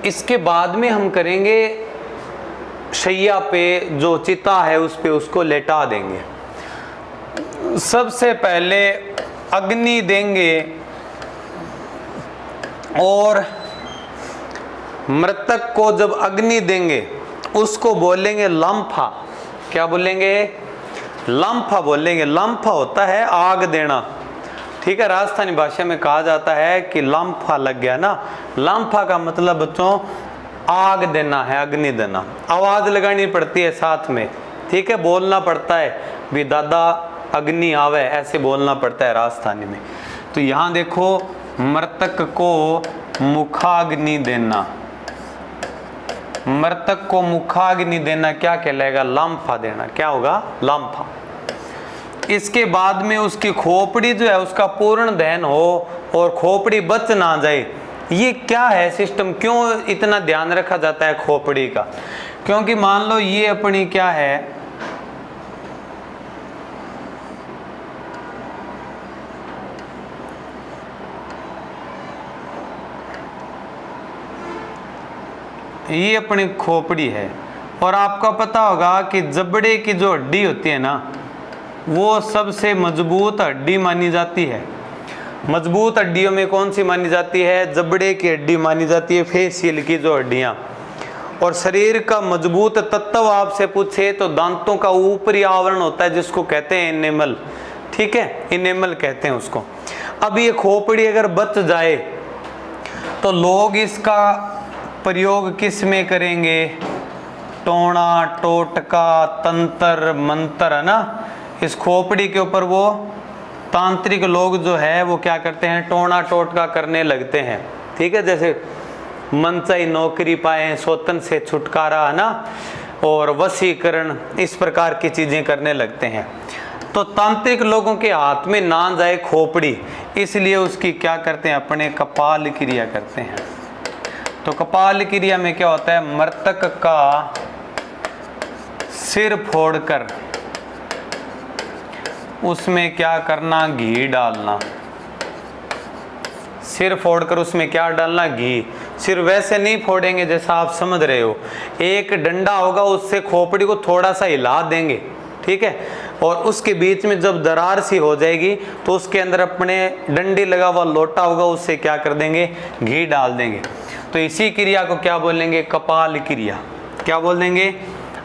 इसके बाद में हम करेंगे शैया पे जो चिता है उस पे उसको लेटा देंगे। सबसे पहले अग्नि देंगे और मृतक को जब अग्नि देंगे उसको बोलेंगे लम्फा। क्या बोलेंगे? लम्फा बोलेंगे। लम्फा होता है आग देना, ठीक है। राजस्थानी भाषा में कहा जाता है कि लम्फा लग गया ना। लम्फा का मतलब बच्चों आग देना है, अग्नि देना। आवाज लगानी पड़ती है साथ में, ठीक है, बोलना पड़ता है भी दादा अग्नि आवे, ऐसे बोलना पड़ता है राजस्थानी में। तो यहाँ देखो मृतक को मुखाग्नि देना, मृतक को मुखाग्नि देना क्या कहलाएगा? लम्फा देना। क्या होगा? लम्फा। इसके बाद में उसकी खोपड़ी जो है उसका पूर्ण दहन हो और खोपड़ी बच ना जाए। ये क्या है सिस्टम, क्यों इतना ध्यान रखा जाता है खोपड़ी का? क्योंकि मान लो ये अपनी क्या है, ये अपनी खोपड़ी है और आपको पता होगा कि जबड़े की जो हड्डी होती है ना वो सबसे मजबूत हड्डी मानी जाती है। मजबूत हड्डियों में कौन सी मानी जाती है? जबड़े की हड्डी मानी जाती है, फेसियल की जो हड्डियां। और शरीर का मजबूत तत्व आपसे पूछे तो दांतों का ऊपरी आवरण होता है जिसको कहते हैं इनेमल, ठीक है, इनेमल कहते हैं उसको। अब ये खोपड़ी अगर बच जाए तो लोग इसका प्रयोग किस में करेंगे? टोना, टोटका, तंत्र, मंत्र, है ना। इस खोपड़ी के ऊपर वो तांत्रिक लोग जो है वो क्या करते हैं? टोना टोटका करने लगते हैं, ठीक है। जैसे मनचाही नौकरी पाए, सौतन से छुटकारा, है ना, और वशीकरण, इस प्रकार की चीजें करने लगते हैं। तो तांत्रिक लोगों के हाथ में ना जाए खोपड़ी, इसलिए उसकी क्या करते हैं? अपने कपाल क्रिया करते हैं। तो कपाल क्रिया में क्या होता है? मृतक का सिर फोड़कर उसमें क्या करना? घी डालना। सिर फोड़कर उसमें क्या डालना? घी। सिर वैसे नहीं फोड़ेंगे जैसा आप समझ रहे हो, एक डंडा होगा उससे खोपड़ी को थोड़ा सा हिला देंगे, ठीक है, और उसके बीच में जब दरार सी हो जाएगी तो उसके अंदर अपने डंडी लगा हुआ लोटा होगा उससे क्या कर देंगे? घी डाल देंगे। तो इसी क्रिया को क्या बोलेंगे? कपाल क्रिया। क्या बोल देंगे?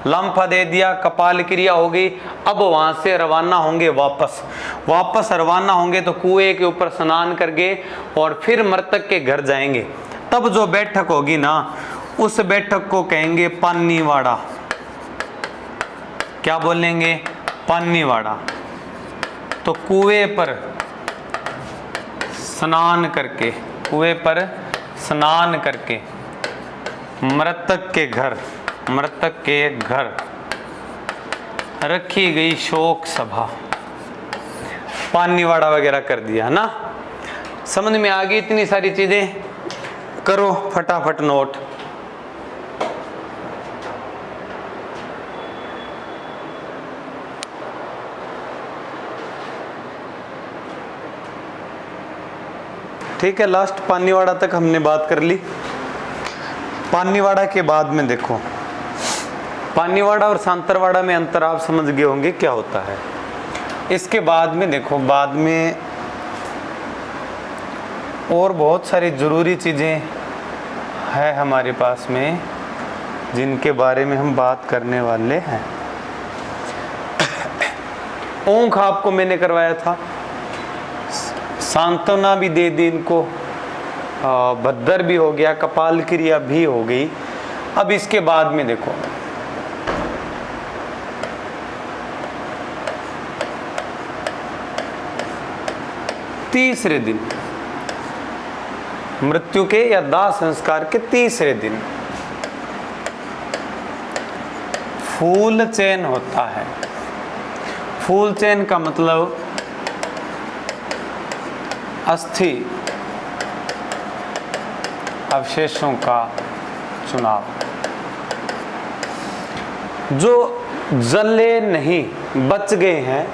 लम्फा दे दिया, कपाल क्रिया हो गई। अब वहां से रवाना होंगे वापस रवाना होंगे तो कुएं के ऊपर स्नान करके और फिर मृतक के घर जाएंगे। तब जो बैठक होगी ना उस बैठक को कहेंगे पानीवाड़ा। क्या बोलेंगे? पानीवाड़ा। तो कुएं पर स्नान करके, कुएं पर स्नान करके मृतक के घर रखी गई शोक सभा, पानीवाड़ा वगैरह कर दिया ना। समझ में आ गई? इतनी सारी चीजें करो फटाफट नोट। ठीक है, लास्ट पानीवाड़ा तक हमने बात कर ली। पानीवाड़ा के बाद में देखो, पानीवाड़ा और सांतरवाड़ा में अंतर आप समझ गए होंगे क्या होता है। इसके बाद में देखो, बाद में और बहुत सारी ज़रूरी चीज़ें है हमारे पास में जिनके बारे में हम बात करने वाले हैं। ऊँख आपको मैंने करवाया था, सांत्वना भी दे दी इनको, भद्दर भी हो गया, कपाल क्रिया भी हो गई। अब इसके बाद में देखो, तीसरे दिन मृत्यु के या दाह संस्कार के तीसरे दिन फूल चयन होता है। फूल चयन का मतलब अस्थि अवशेषों का चुनाव। जो जले नहीं, बच गए हैं,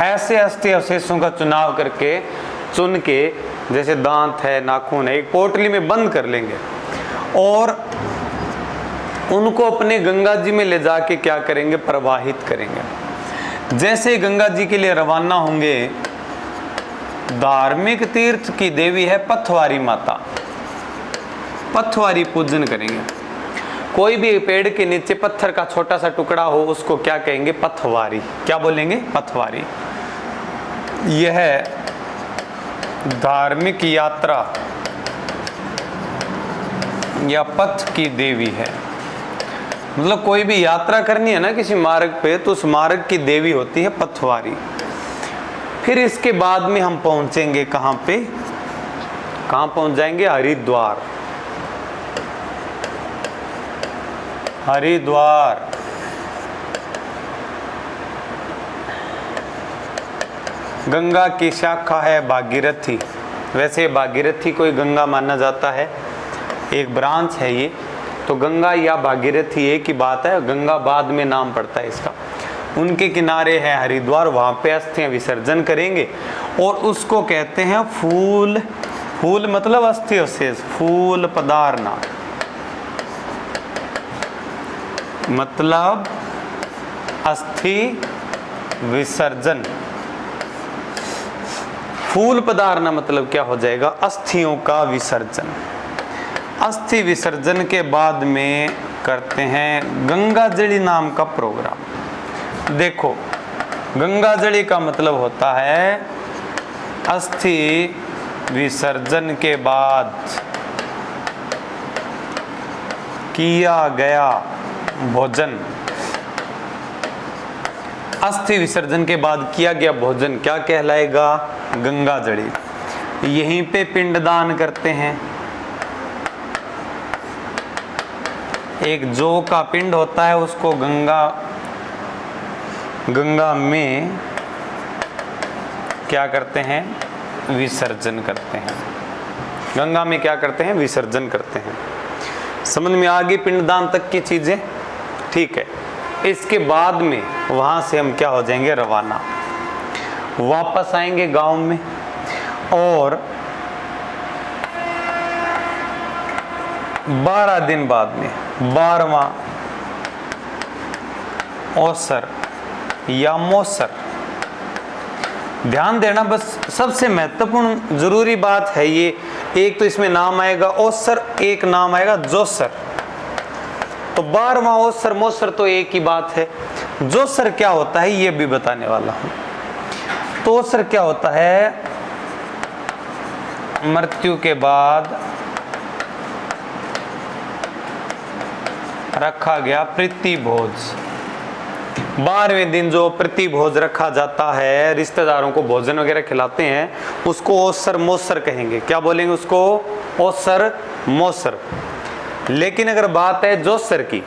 ऐसे अस्थि अवशेषों का चुनाव करके, चुन के, जैसे दांत है, नाखून है, एक पोटली में बंद कर लेंगे और उनको अपने गंगा जी में ले जाके क्या करेंगे, प्रवाहित करेंगे। जैसे गंगा जी के लिए रवाना होंगे, धार्मिक तीर्थ की देवी है पथवारी माता, पथवारी पूजन करेंगे। कोई भी पेड़ के नीचे पत्थर का छोटा सा टुकड़ा हो, उसको क्या कहेंगे, पथवारी। क्या बोलेंगे, पथवारी। यह धार्मिक यात्रा या पथ की देवी है। मतलब कोई भी यात्रा करनी है ना किसी मार्ग पे, तो उस मार्ग की देवी होती है पथवारी। फिर इसके बाद में हम पहुंचेंगे कहां पे, कहां पहुंच जाएंगे, हरिद्वार। हरिद्वार गंगा की शाखा है भागीरथी। वैसे भागीरथी कोई गंगा माना जाता है, एक ब्रांच है ये, तो गंगा या भागीरथी एक ही बात है, गंगा बाद में नाम पड़ता है इसका। उनके किनारे है हरिद्वार, वहाँ पे अस्थियां विसर्जन करेंगे और उसको कहते हैं फूल। फूल मतलब अस्थि अवशेष, फूल पदारना मतलब अस्थि विसर्जन। फूल पदारना मतलब क्या हो जाएगा, अस्थियों का विसर्जन। अस्थि विसर्जन के बाद में करते हैं गंगाजली नाम का प्रोग्राम। देखो, गंगाजली का मतलब होता है अस्थि विसर्जन के बाद किया गया भोजन। अस्थि विसर्जन के बाद किया गया भोजन क्या कहलाएगा, गंगाजली। यहीं पे पिंडदान करते हैं। एक जौ का पिंड होता है, उसको गंगा में क्या करते हैं, विसर्जन करते हैं। गंगा में क्या करते हैं, विसर्जन करते हैं। समझ में आ गई पिंडदान तक की चीजें, ठीक है। इसके बाद में वहां से हम क्या हो जाएंगे, रवाना, वापस आएंगे गांव में। और 12 दिन बाद में 12वां ओसर या मोसर। ध्यान देना, बस सबसे महत्वपूर्ण जरूरी बात है ये। एक तो इसमें नाम आएगा ओसर, एक नाम आएगा जोसर। तो 12वां ओसर मोसर तो एक ही बात है। जोसर क्या होता है ये भी बताने वाला हूं। तो ओसर क्या होता है, मृत्यु के बाद रखा गया प्रीति भोज। 12वें दिन जो प्रीति भोज रखा जाता है, रिश्तेदारों को भोजन वगैरह खिलाते हैं, उसको ओसर मोसर कहेंगे। क्या बोलेंगे उसको, ओसर मोसर। लेकिन अगर बात है जोसर की,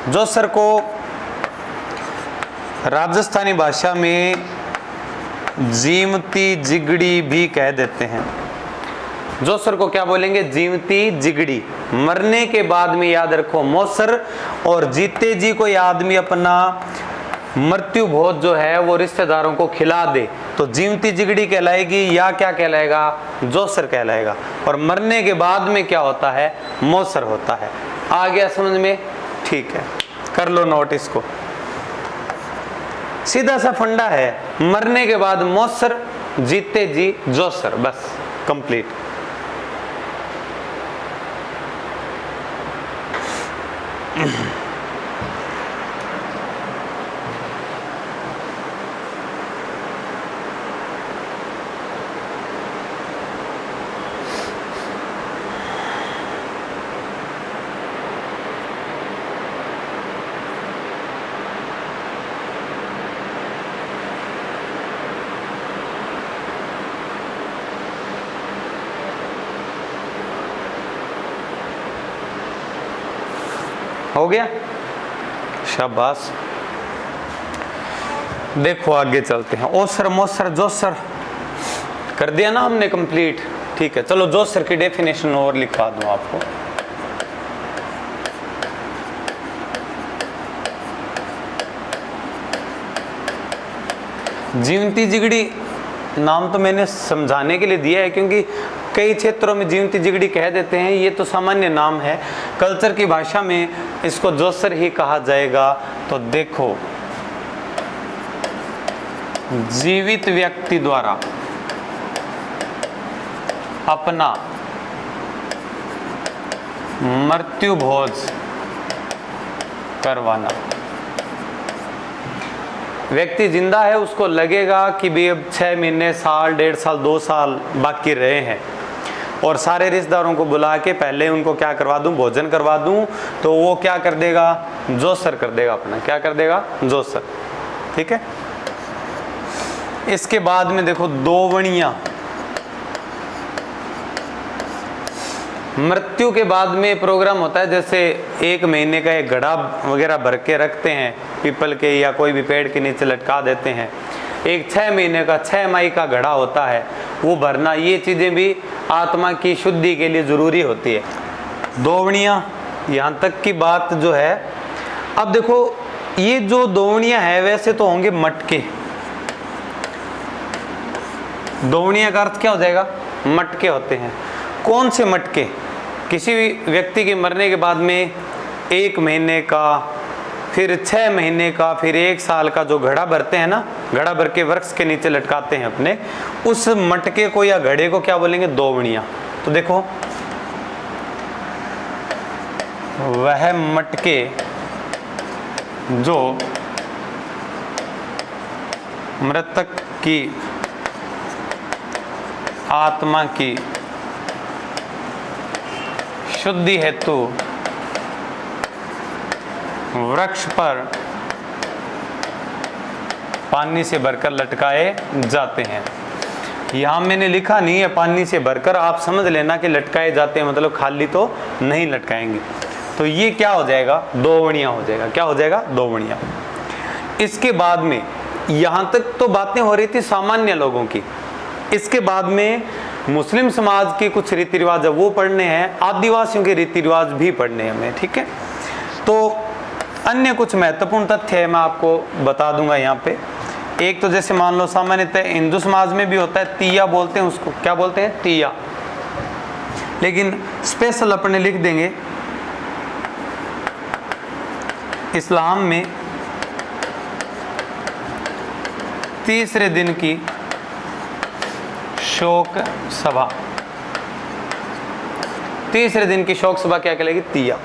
जोसर को राजस्थानी भाषा में जीमती जिगड़ी भी कह देते हैं। जोसर को क्या बोलेंगे, जीवती जिगड़ी। मरने के बाद में याद रखो मोसर, और जीते जी कोई आदमी अपना मृत्यु भोज जो है वो रिश्तेदारों को खिला दे तो जीवती जिगड़ी कहलाएगी, या क्या कहलाएगा, जोसर कहलाएगा। और मरने के बाद में क्या होता है, मोसर होता है। आ गया समझ में, ठीक है, कर लो नोट इसको। सीधा सा फंडा है, मरने के बाद मोसर, जीते जी जोसर, बस कंप्लीट। हो गया, शाबाश। देखो आगे चलते हैं। ओसर मोसर जोसर कर दिया ना हमने कंप्लीट। ठीक है, चलो जोसर की डेफिनेशन और लिखवा दूं आपको। जीवंती जिगड़ी नाम तो मैंने समझाने के लिए दिया है, क्योंकि कई क्षेत्रों में जीवंती जिगड़ी कह देते हैं, ये तो सामान्य नाम है। कल्चर की भाषा में इसको जोसर ही कहा जाएगा। तो देखो, जीवित व्यक्ति द्वारा अपना मृत्यु भोज करवाना। व्यक्ति जिंदा है, उसको लगेगा कि भी अब 6 महीने, साल, 1.5 साल, 2 साल बाकी रहे हैं, और सारे रिश्तेदारों को बुला के पहले उनको क्या करवा दूं, भोजन करवा दूं, तो वो क्या कर देगा, जोसर कर देगा अपना। क्या कर देगा, जोसर। ठीक है। इसके बाद में देखो, दोवणिया। मृत्यु के बाद में प्रोग्राम होता है, जैसे 1 महीने का एक घड़ा वगैरह भर के रखते हैं पीपल के या कोई भी पेड़ के नीचे लटका देते हैं। एक 6 महीने का, 6 माही का घड़ा होता है, वो भरना। ये चीज़ें भी आत्मा की शुद्धि के लिए ज़रूरी होती है। दोवणिया, यहाँ तक की बात जो है। अब देखो, ये जो दोवणिया है वैसे तो होंगे मटके। दोवणिया का अर्थ क्या हो जाएगा, मटके होते हैं। कौन से मटके? किसी भी व्यक्ति के मरने के बाद में 1 महीने का, फिर 6 महीने का, फिर 1 साल का जो घड़ा भरते हैं ना, घड़ा भर के वृक्ष के नीचे लटकाते हैं अपने, उस मटके को या घड़े को क्या बोलेंगे, दोवणिया। तो देखो, वह मटके जो मृतक की आत्मा की शुद्धि हेतु वृक्ष पर पानी से भरकर लटकाए जाते हैं। यहां मैंने लिखा नहीं है पानी से भरकर, आप समझ लेना कि लटकाए जाते हैं, मतलब खाली तो नहीं लटकाएंगे। तो ये क्या हो जाएगा, दोवणिया हो जाएगा। क्या हो जाएगा, दोवणिया। इसके बाद में, यहां तक तो बातें हो रही थी सामान्य लोगों की। इसके बाद में मुस्लिम समाज के कुछ रीति रिवाज है वो पढ़ने हैं, आदिवासियों के रीति रिवाज भी पढ़ने हैं हमें। ठीक है। तो अन्य कुछ महत्वपूर्ण तथ्य है, मैं आपको बता दूंगा यहाँ पे। एक तो जैसे मान लो, सामान्यतः हिंदू समाज में भी होता है, तीया बोलते हैं उसको। क्या बोलते हैं, तीया। लेकिन स्पेशल अपने लिख देंगे, इस्लाम में 3रे दिन की शोक सभा, 3रे दिन की शोक सभा क्या कहलाएगी, तीया।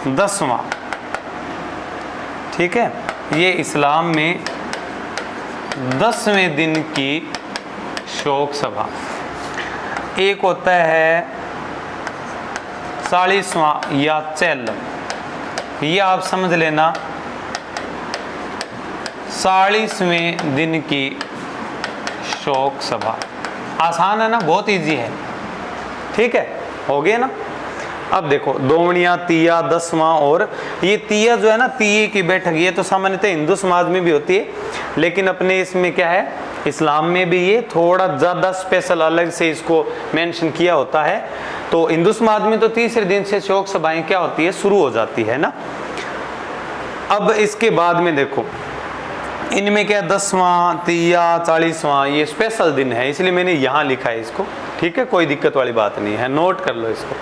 10वां, ठीक है, ये इस्लाम में 10वें दिन की शोक सभा। एक होता है 40वां या चैलम, ये आप समझ लेना 40वें दिन की शोक सभा। आसान है ना, बहुत इजी है। ठीक है, हो गया ना। अब देखो, दोवणिया, तीया, 10वां, और ये तीया जो है ना, तीये की बैठक, ये तो सामान्यतः हिंदू समाज में भी होती है, लेकिन अपने इसमें क्या है, इस्लाम में भी ये थोड़ा ज़्यादा स्पेशल अलग से इसको मेंशन किया होता है। तो हिंदू समाज में तो 3रे दिन से शोक सभाएं क्या होती है, शुरू हो जाती है ना। अब इसके बाद में देखो, इनमें क्या, 10वां, तीया, 40वां, ये स्पेशल दिन है, इसलिए मैंने यहाँ लिखा है इसको। ठीक है, कोई दिक्कत वाली बात नहीं है, नोट कर लो इसको।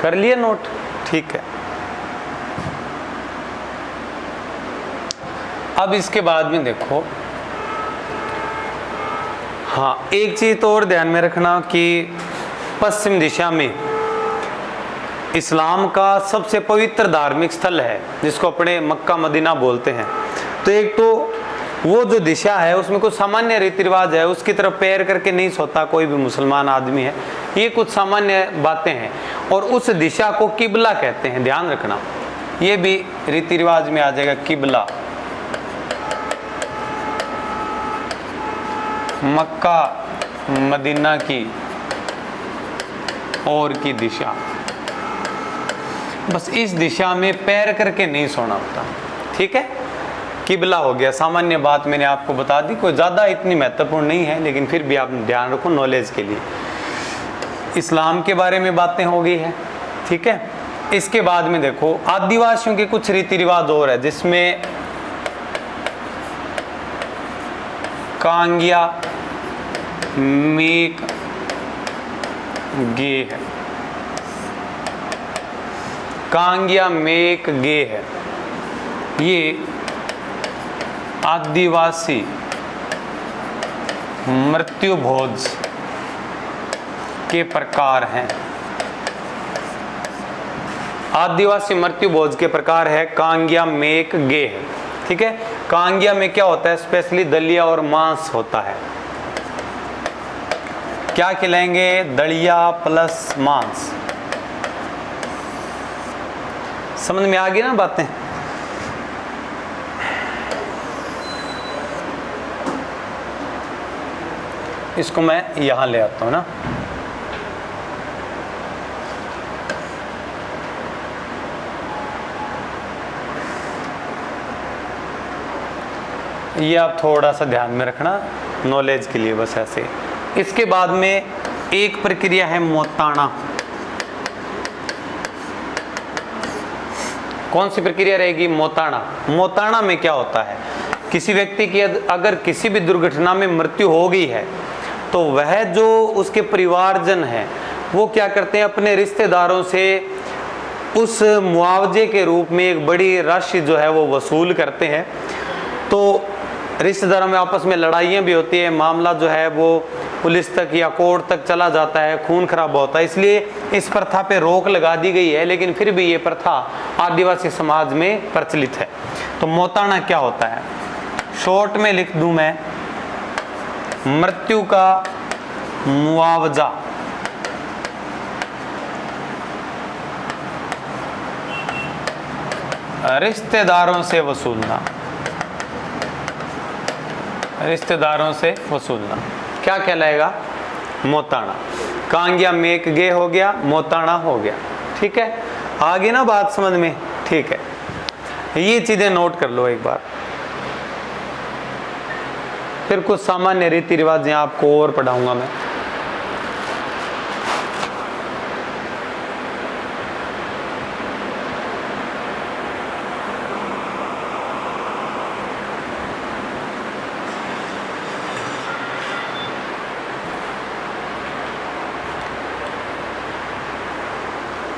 कर लिए नोट, ठीक है। अब इसके बाद में देखो, हाँ, एक चीज तो और ध्यान में रखना कि पश्चिम दिशा में इस्लाम का सबसे पवित्र धार्मिक स्थल है, जिसको अपने मक्का मदीना बोलते हैं। तो एक तो वो जो दिशा है उसमें कुछ सामान्य रीति रिवाज है, उसकी तरफ पैर करके नहीं सोता कोई भी मुसलमान आदमी है, ये कुछ सामान्य बातें हैं। और उस दिशा को किबला कहते हैं, ध्यान रखना, ये भी रीति रिवाज में आ जाएगा, किबला। मक्का मदीना की और की दिशा, बस इस दिशा में पैर करके नहीं सोना होता, ठीक है। किबला हो गया, सामान्य बात मैंने आपको बता दी, कोई ज़्यादा इतनी महत्वपूर्ण नहीं है, लेकिन फिर भी आप ध्यान रखो नॉलेज के लिए। इस्लाम के बारे में बातें हो गई है, ठीक है। इसके बाद में देखो आदिवासियों के कुछ रीति रिवाज और है, जिसमें कांगिया मेक गे है, कांगिया मेक गे है, ये आदिवासी मृत्यु भोज के प्रकार हैं। आदिवासी मृत्यु भोज के प्रकार है कांगिया मेक गे है, ठीक है। कांगिया में क्या होता है, स्पेशली दलिया और मांस होता है। क्या खिलाएंगे, दलिया प्लस मांस। समझ में आ गई ना बातें। इसको मैं यहां ले आता हूं ना, ये आप थोड़ा सा ध्यान में रखना नॉलेज के लिए, बस ऐसे। इसके बाद में एक प्रक्रिया है मोताना। कौन सी प्रक्रिया रहेगी, मोताना। मोताना में क्या होता है, किसी व्यक्ति की अगर किसी भी दुर्घटना में मृत्यु हो गई है तो वह जो उसके परिवारजन हैं वो क्या करते हैं, अपने रिश्तेदारों से उस मुआवजे के रूप में एक बड़ी राशि जो है वो वसूल करते हैं। तो रिश्तेदारों में आपस में लड़ाइयाँ भी होती है, मामला जो है वो पुलिस तक या कोर्ट तक चला जाता है, खून खराब होता है, इसलिए इस प्रथा पे रोक लगा दी गई है। लेकिन फिर भी ये प्रथा आदिवासी समाज में प्रचलित है। तो मोताना क्या होता है, शॉर्ट में लिख दूं मैं, मृत्यु का मुआवजा रिश्तेदारों से वसूलना, रिश्तेदारों से वसूलना क्या कहलाएगा, मोताना। कांगिया मेक गे हो गया, मोताना हो गया, ठीक है। आगे ना बात समझ में, ठीक है। ये चीजें नोट कर लो एक बार। फिर कुछ सामान्य रीति रिवाज आपको और पढ़ाऊंगा मैं।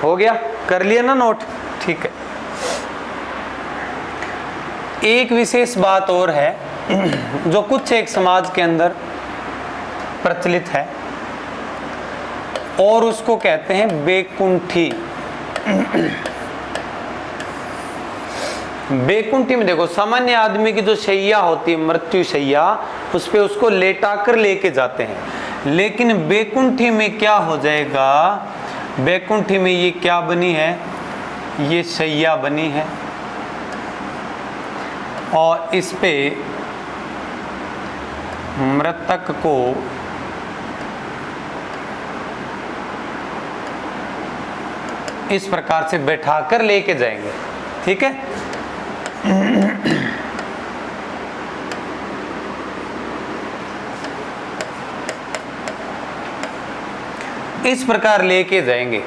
हो गया, कर लिया ना नोट, ठीक है। एक विशेष बात और है जो कुछ एक समाज के अंदर प्रचलित है, और उसको कहते हैं बेकुंठी। बेकुंठी में देखो, सामान्य आदमी की जो शैया होती है, मृत्यु शैया, उस पे उसको लेटाकर लेके जाते हैं। लेकिन बेकुंठी में क्या हो जाएगा, बेकुंठी में ये क्या बनी है, ये शैया बनी है, और इस पे मृतक को इस प्रकार से बैठाकर लेके जाएंगे, ठीक है। इस प्रकार लेके जाएंगे।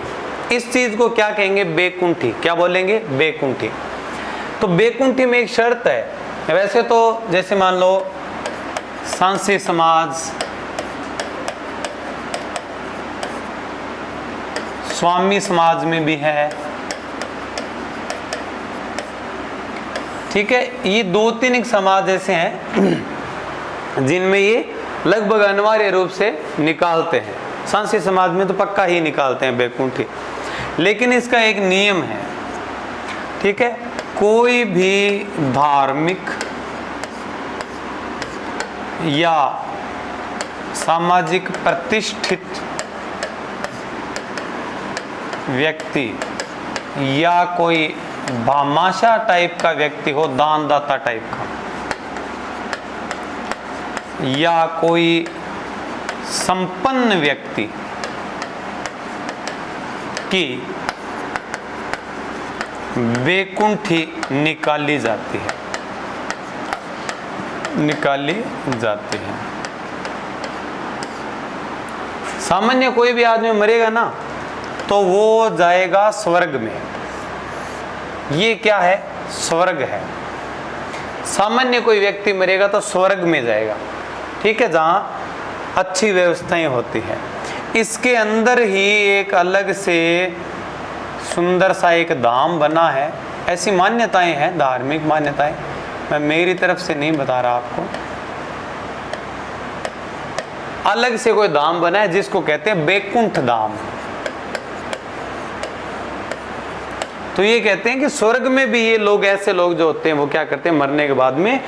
इस चीज को क्या कहेंगे, बेकुंठी। क्या बोलेंगे, बेकुंठी। तो बेकुंठी में एक शर्त है। वैसे तो जैसे मान लो सांसी समाज, स्वामी समाज में भी है, ठीक है। ये दो तीन एक समाज ऐसे हैं जिनमें ये लगभग अनिवार्य रूप से निकालते हैं। सांसी समाज में तो पक्का ही निकालते हैं बेकुंठी। लेकिन इसका एक नियम है, ठीक है। कोई भी धार्मिक या सामाजिक प्रतिष्ठित व्यक्ति या कोई भामाशा टाइप का व्यक्ति हो, दानदाता टाइप का, या कोई संपन्न व्यक्ति कि बैकुंठी निकाली जाती है, निकाली जाती है। सामान्य कोई भी आदमी मरेगा ना तो वो जाएगा स्वर्ग में। ये क्या है? स्वर्ग है। सामान्य कोई व्यक्ति मरेगा तो स्वर्ग में जाएगा, ठीक है, जहां अच्छी व्यवस्थाएं होती है। इसके अंदर ही एक अलग से सुंदर सा एक धाम बना है। ऐसी मान्यताएं हैं, धार्मिक मान्यताएं, मैं मेरी तरफ से नहीं बता रहा आपको। अलग से कोई धाम बना है जिसको कहते हैं बैकुंठ धाम। तो ये कहते हैं कि स्वर्ग में भी ये लोग, ऐसे लोग जो होते हैं वो क्या करते हैं, मरने के बाद में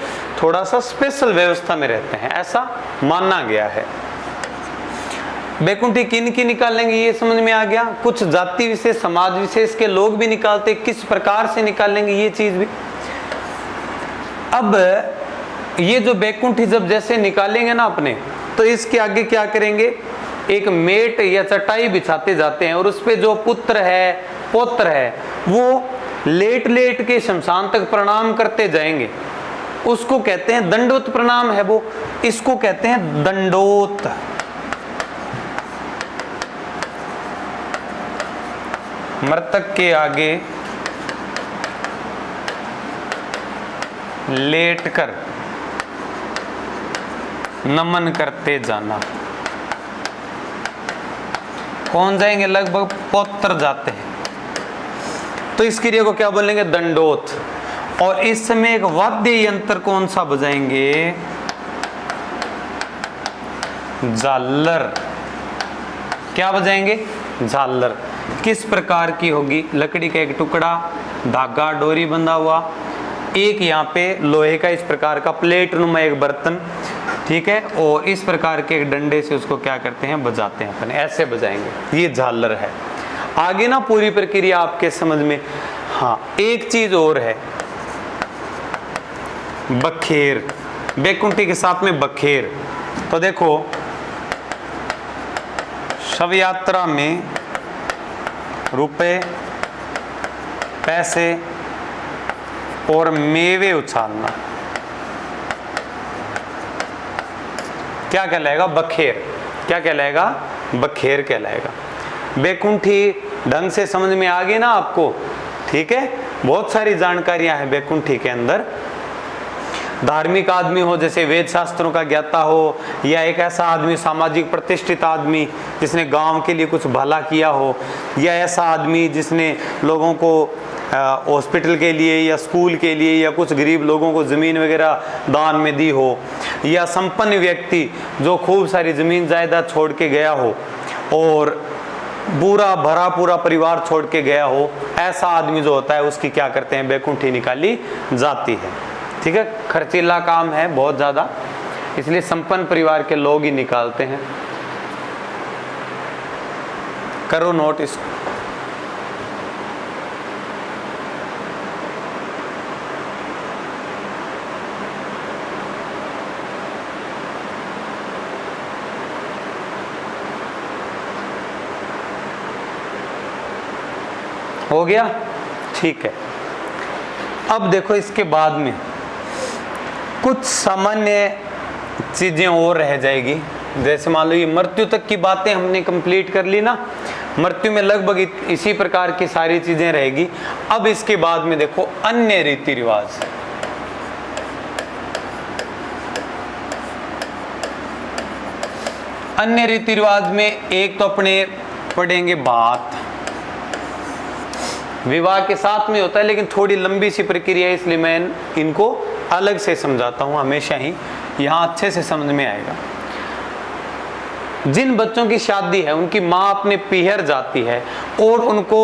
थोड़ा सा स्पेशल व्यवस्था में रहते हैं, ऐसा माना गया है। बैकुंठी किन की निकालेंगे ये समझ में आ गया। कुछ जाति विशेष, समाज विशेष के लोग भी निकालते, किस प्रकार से निकालेंगे ये चीज भी। अब ये जो बैकुंठी जब जैसे निकालेंगे ना अपने, तो इसके आगे क्या करेंगे, एक मेट या चटाई बिछाते जाते हैं और उस पे जो पुत्र है, पौत्र है, वो लेट लेट के शमशान तक प्रणाम करते जाएंगे। उसको कहते हैं दंडोत प्रणाम है वो, इसको कहते हैं दंडोत। मृतक के आगे लेटकर नमन करते जाना। कौन जाएंगे? लगभग पौत्र जाते हैं। तो इस क्रिया को क्या बोलेंगे? दंडोत। और इस समय एक वाद्य यंत्र कौन सा बजाएंगे? झालर। क्या बजाएंगे? झालर। किस प्रकार की होगी? लकड़ी का एक टुकड़ा, धागा, डोरी बंधा हुआ, एक यहाँ पे लोहे का इस प्रकार का प्लेट नुमा एक बर्तन, ठीक है, और इस प्रकार के एक डंडे से उसको क्या करते हैं, बजाते हैं अपने, ऐसे बजाएंगे। ये झालर है। आगे ना पूरी प्रक्रिया आपके समझ में। हाँ, एक चीज और है, बखेर। बैकुंठी के साथ में बखेर। तो देखो, शव यात्रा में रुपए, पैसे और मेवे उछालना क्या कहलाएगा? बखेर। क्या कहलाएगा? बखेर कहलाएगा। बैकुंठी ढंग से समझ में आ गई ना आपको, ठीक है। बहुत सारी जानकारियां हैं बैकुंठी के अंदर। धार्मिक आदमी हो, जैसे वेद शास्त्रों का ज्ञाता हो, या एक ऐसा आदमी सामाजिक प्रतिष्ठित आदमी जिसने गांव के लिए कुछ भला किया हो, या ऐसा आदमी जिसने लोगों को हॉस्पिटल के लिए या स्कूल के लिए या कुछ गरीब लोगों को ज़मीन वगैरह दान में दी हो, या संपन्न व्यक्ति जो खूब सारी ज़मीन जायदाद छोड़ के गया हो और पूरा भरा पूरा परिवार छोड़ के गया हो, ऐसा आदमी जो होता है उसकी क्या करते हैं, बैकुंठी निकाली जाती है। ठीक है, खर्चीला काम है बहुत ज़्यादा, इसलिए संपन्न परिवार के लोग ही निकालते हैं। करो नोट इसको। हो गया? ठीक है। अब देखो, इसके बाद में कुछ सामान्य चीजें और रह जाएगी। जैसे मान लो ये मृत्यु तक की बातें हमने कंप्लीट कर ली ना, मृत्यु में लगभग इसी प्रकार की सारी चीजें रहेगी। अब इसके बाद में देखो अन्य रीति रिवाज। अन्य रीति रिवाज में एक तो अपने पढ़ेंगे बात, विवाह के साथ में होता है लेकिन थोड़ी लंबी सी प्रक्रिया, इसलिए मैं इनको अलग से समझाता हूं हमेशा ही, यहां अच्छे से समझ में आएगा। जिन बच्चों की शादी है उनकी माँ अपने पीहर जाती है और उनको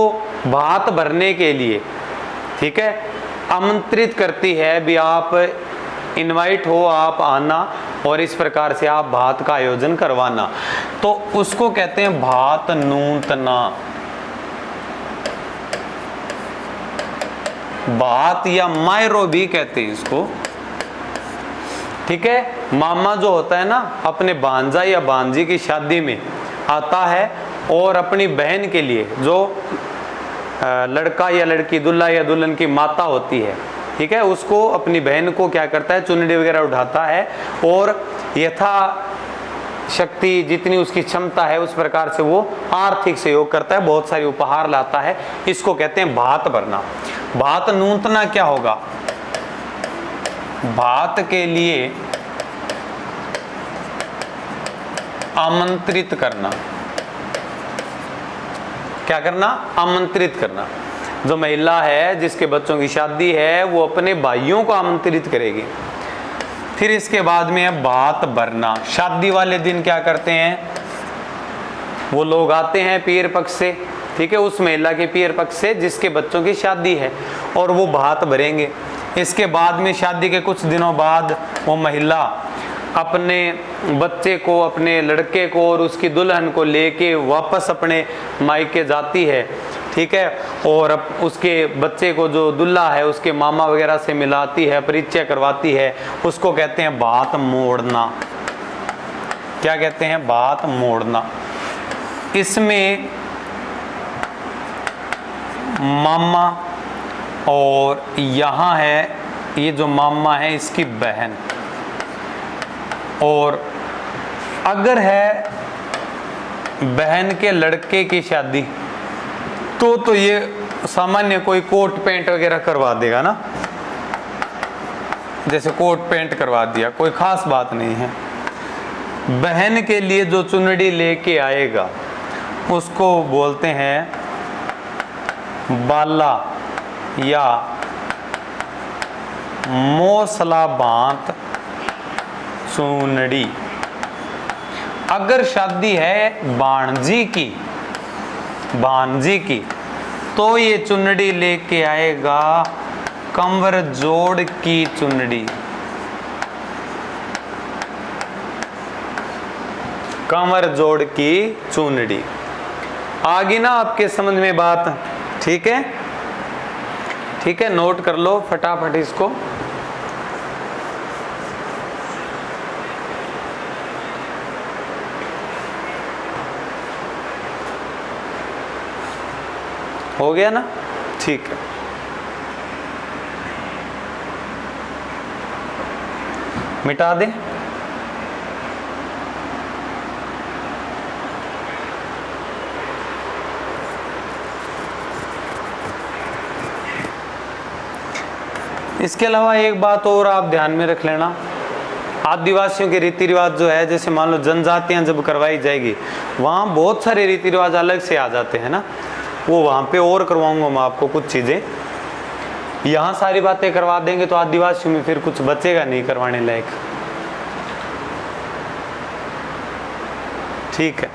भात भरने के लिए, ठीक है, आमंत्रित करती है भी आप इनवाइट हो, आप आना और इस प्रकार से आप भात का आयोजन करवाना। तो उसको कहते हैं भात नूतना। भात या मायरो भी कहते हैं इसको, ठीक है। मामा जो होता है ना, अपने भांजा या भांजी की शादी में आता है और अपनी बहन के लिए जो लड़का या लड़की, दूल्हा या दुल्हन की माता होती है, ठीक है, उसको, अपनी बहन को क्या करता है, चुनरी वगैरह उठाता है और यथा शक्ति जितनी उसकी क्षमता है उस प्रकार से वो आर्थिक सहयोग करता है, बहुत सारी उपहार लाता है। इसको कहते हैं भात भरना। भात नूतना क्या होगा? भात के लिए आमंत्रित करना। क्या करना? आमंत्रित करना। जो महिला है जिसके बच्चों की शादी है वो अपने भाइयों को आमंत्रित करेगी। फिर इसके बाद में है भात भरना। शादी वाले दिन क्या करते हैं, वो लोग आते हैं पीर पक्ष से, ठीक है, उस महिला के पीर पक्ष से जिसके बच्चों की शादी है, और वो भात भरेंगे। इसके बाद में शादी के कुछ दिनों बाद वो महिला अपने बच्चे को, अपने लड़के को और उसकी दुल्हन को लेके वापस अपने मायके जाती है, ठीक है, और उसके बच्चे को जो दूल्हा है उसके मामा वगैरह से मिलाती है, परिचय करवाती है। उसको कहते हैं भात मोड़ना। क्या कहते हैं? भात मोड़ना। इसमें मामा और यहाँ है ये जो मामा है इसकी बहन, और अगर है बहन के लड़के की शादी तो ये सामान्य कोई कोट पैंट वगैरह करवा देगा ना, जैसे कोट पैंट करवा दिया, कोई खास बात नहीं है। बहन के लिए जो चुनरी लेके आएगा उसको बोलते हैं बाला या मोसला बांत चुनरी। अगर शादी है भांजी की तो ये चुनरी लेके आएगा कंवर जोड़ की चुनरी। कंवर जोड़ की चुनरी। आ गई ना आपके समझ में बात? ठीक है, ठीक है, नोट कर लो फटाफट इसको। हो गया ना? ठीक है। मिटा दें। इसके अलावा एक बात और आप ध्यान में रख लेना, आदिवासियों के रीति रिवाज जो है, जैसे मान लो जनजातियां जब करवाई जाएगी वहाँ बहुत सारे रीति रिवाज अलग से आ जाते हैं ना, वो वहाँ पे और करवाऊंगा मैं आपको कुछ चीज़ें। यहाँ सारी बातें करवा देंगे तो आदिवासियों में फिर कुछ बचेगा नहीं करवाने लायक। ठीक है,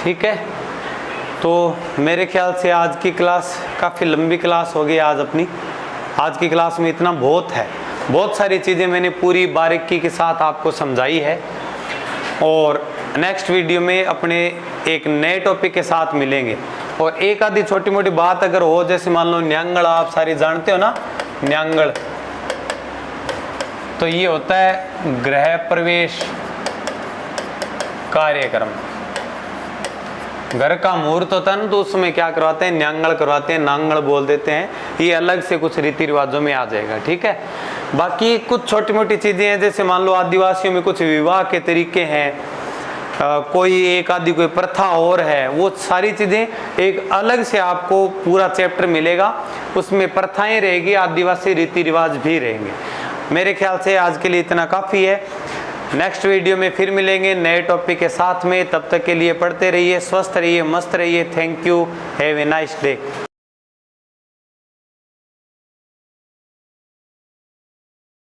ठीक है। तो मेरे ख्याल से आज की क्लास काफ़ी लंबी क्लास हो गई आज अपनी। आज की क्लास में इतना बहुत है, बहुत सारी चीज़ें मैंने पूरी बारीकी के साथ आपको समझाई है, और नेक्स्ट वीडियो में अपने एक नए टॉपिक के साथ मिलेंगे। और एक आधी छोटी मोटी बात अगर हो, जैसे मान लो न्यांगड़, आप सारी जानते हो ना न्यांगड़, तो ये होता है गृह प्रवेश कार्यक्रम। घर का मुहूर्त होता है ना, तो उसमें क्या करवाते हैं? न्यांगड़ करवाते हैं, नांगड़ बोल देते हैं। ये अलग से कुछ रीति रिवाजों में आ जाएगा, ठीक है। बाकी कुछ छोटी मोटी चीज़ें हैं, जैसे मान लो आदिवासियों में कुछ विवाह के तरीके हैं, कोई एक आदि कोई प्रथा और है, वो सारी चीज़ें एक अलग से आपको पूरा चैप्टर मिलेगा, उसमें प्रथाएं रहेगी, आदिवासी रीति रिवाज भी रहेंगे। मेरे ख्याल से आज के लिए इतना काफ़ी है। नेक्स्ट वीडियो में फिर मिलेंगे नए टॉपिक के साथ में। तब तक के लिए पढ़ते रहिए, स्वस्थ रहिए, मस्त रहिए। Thank you, have a nice day.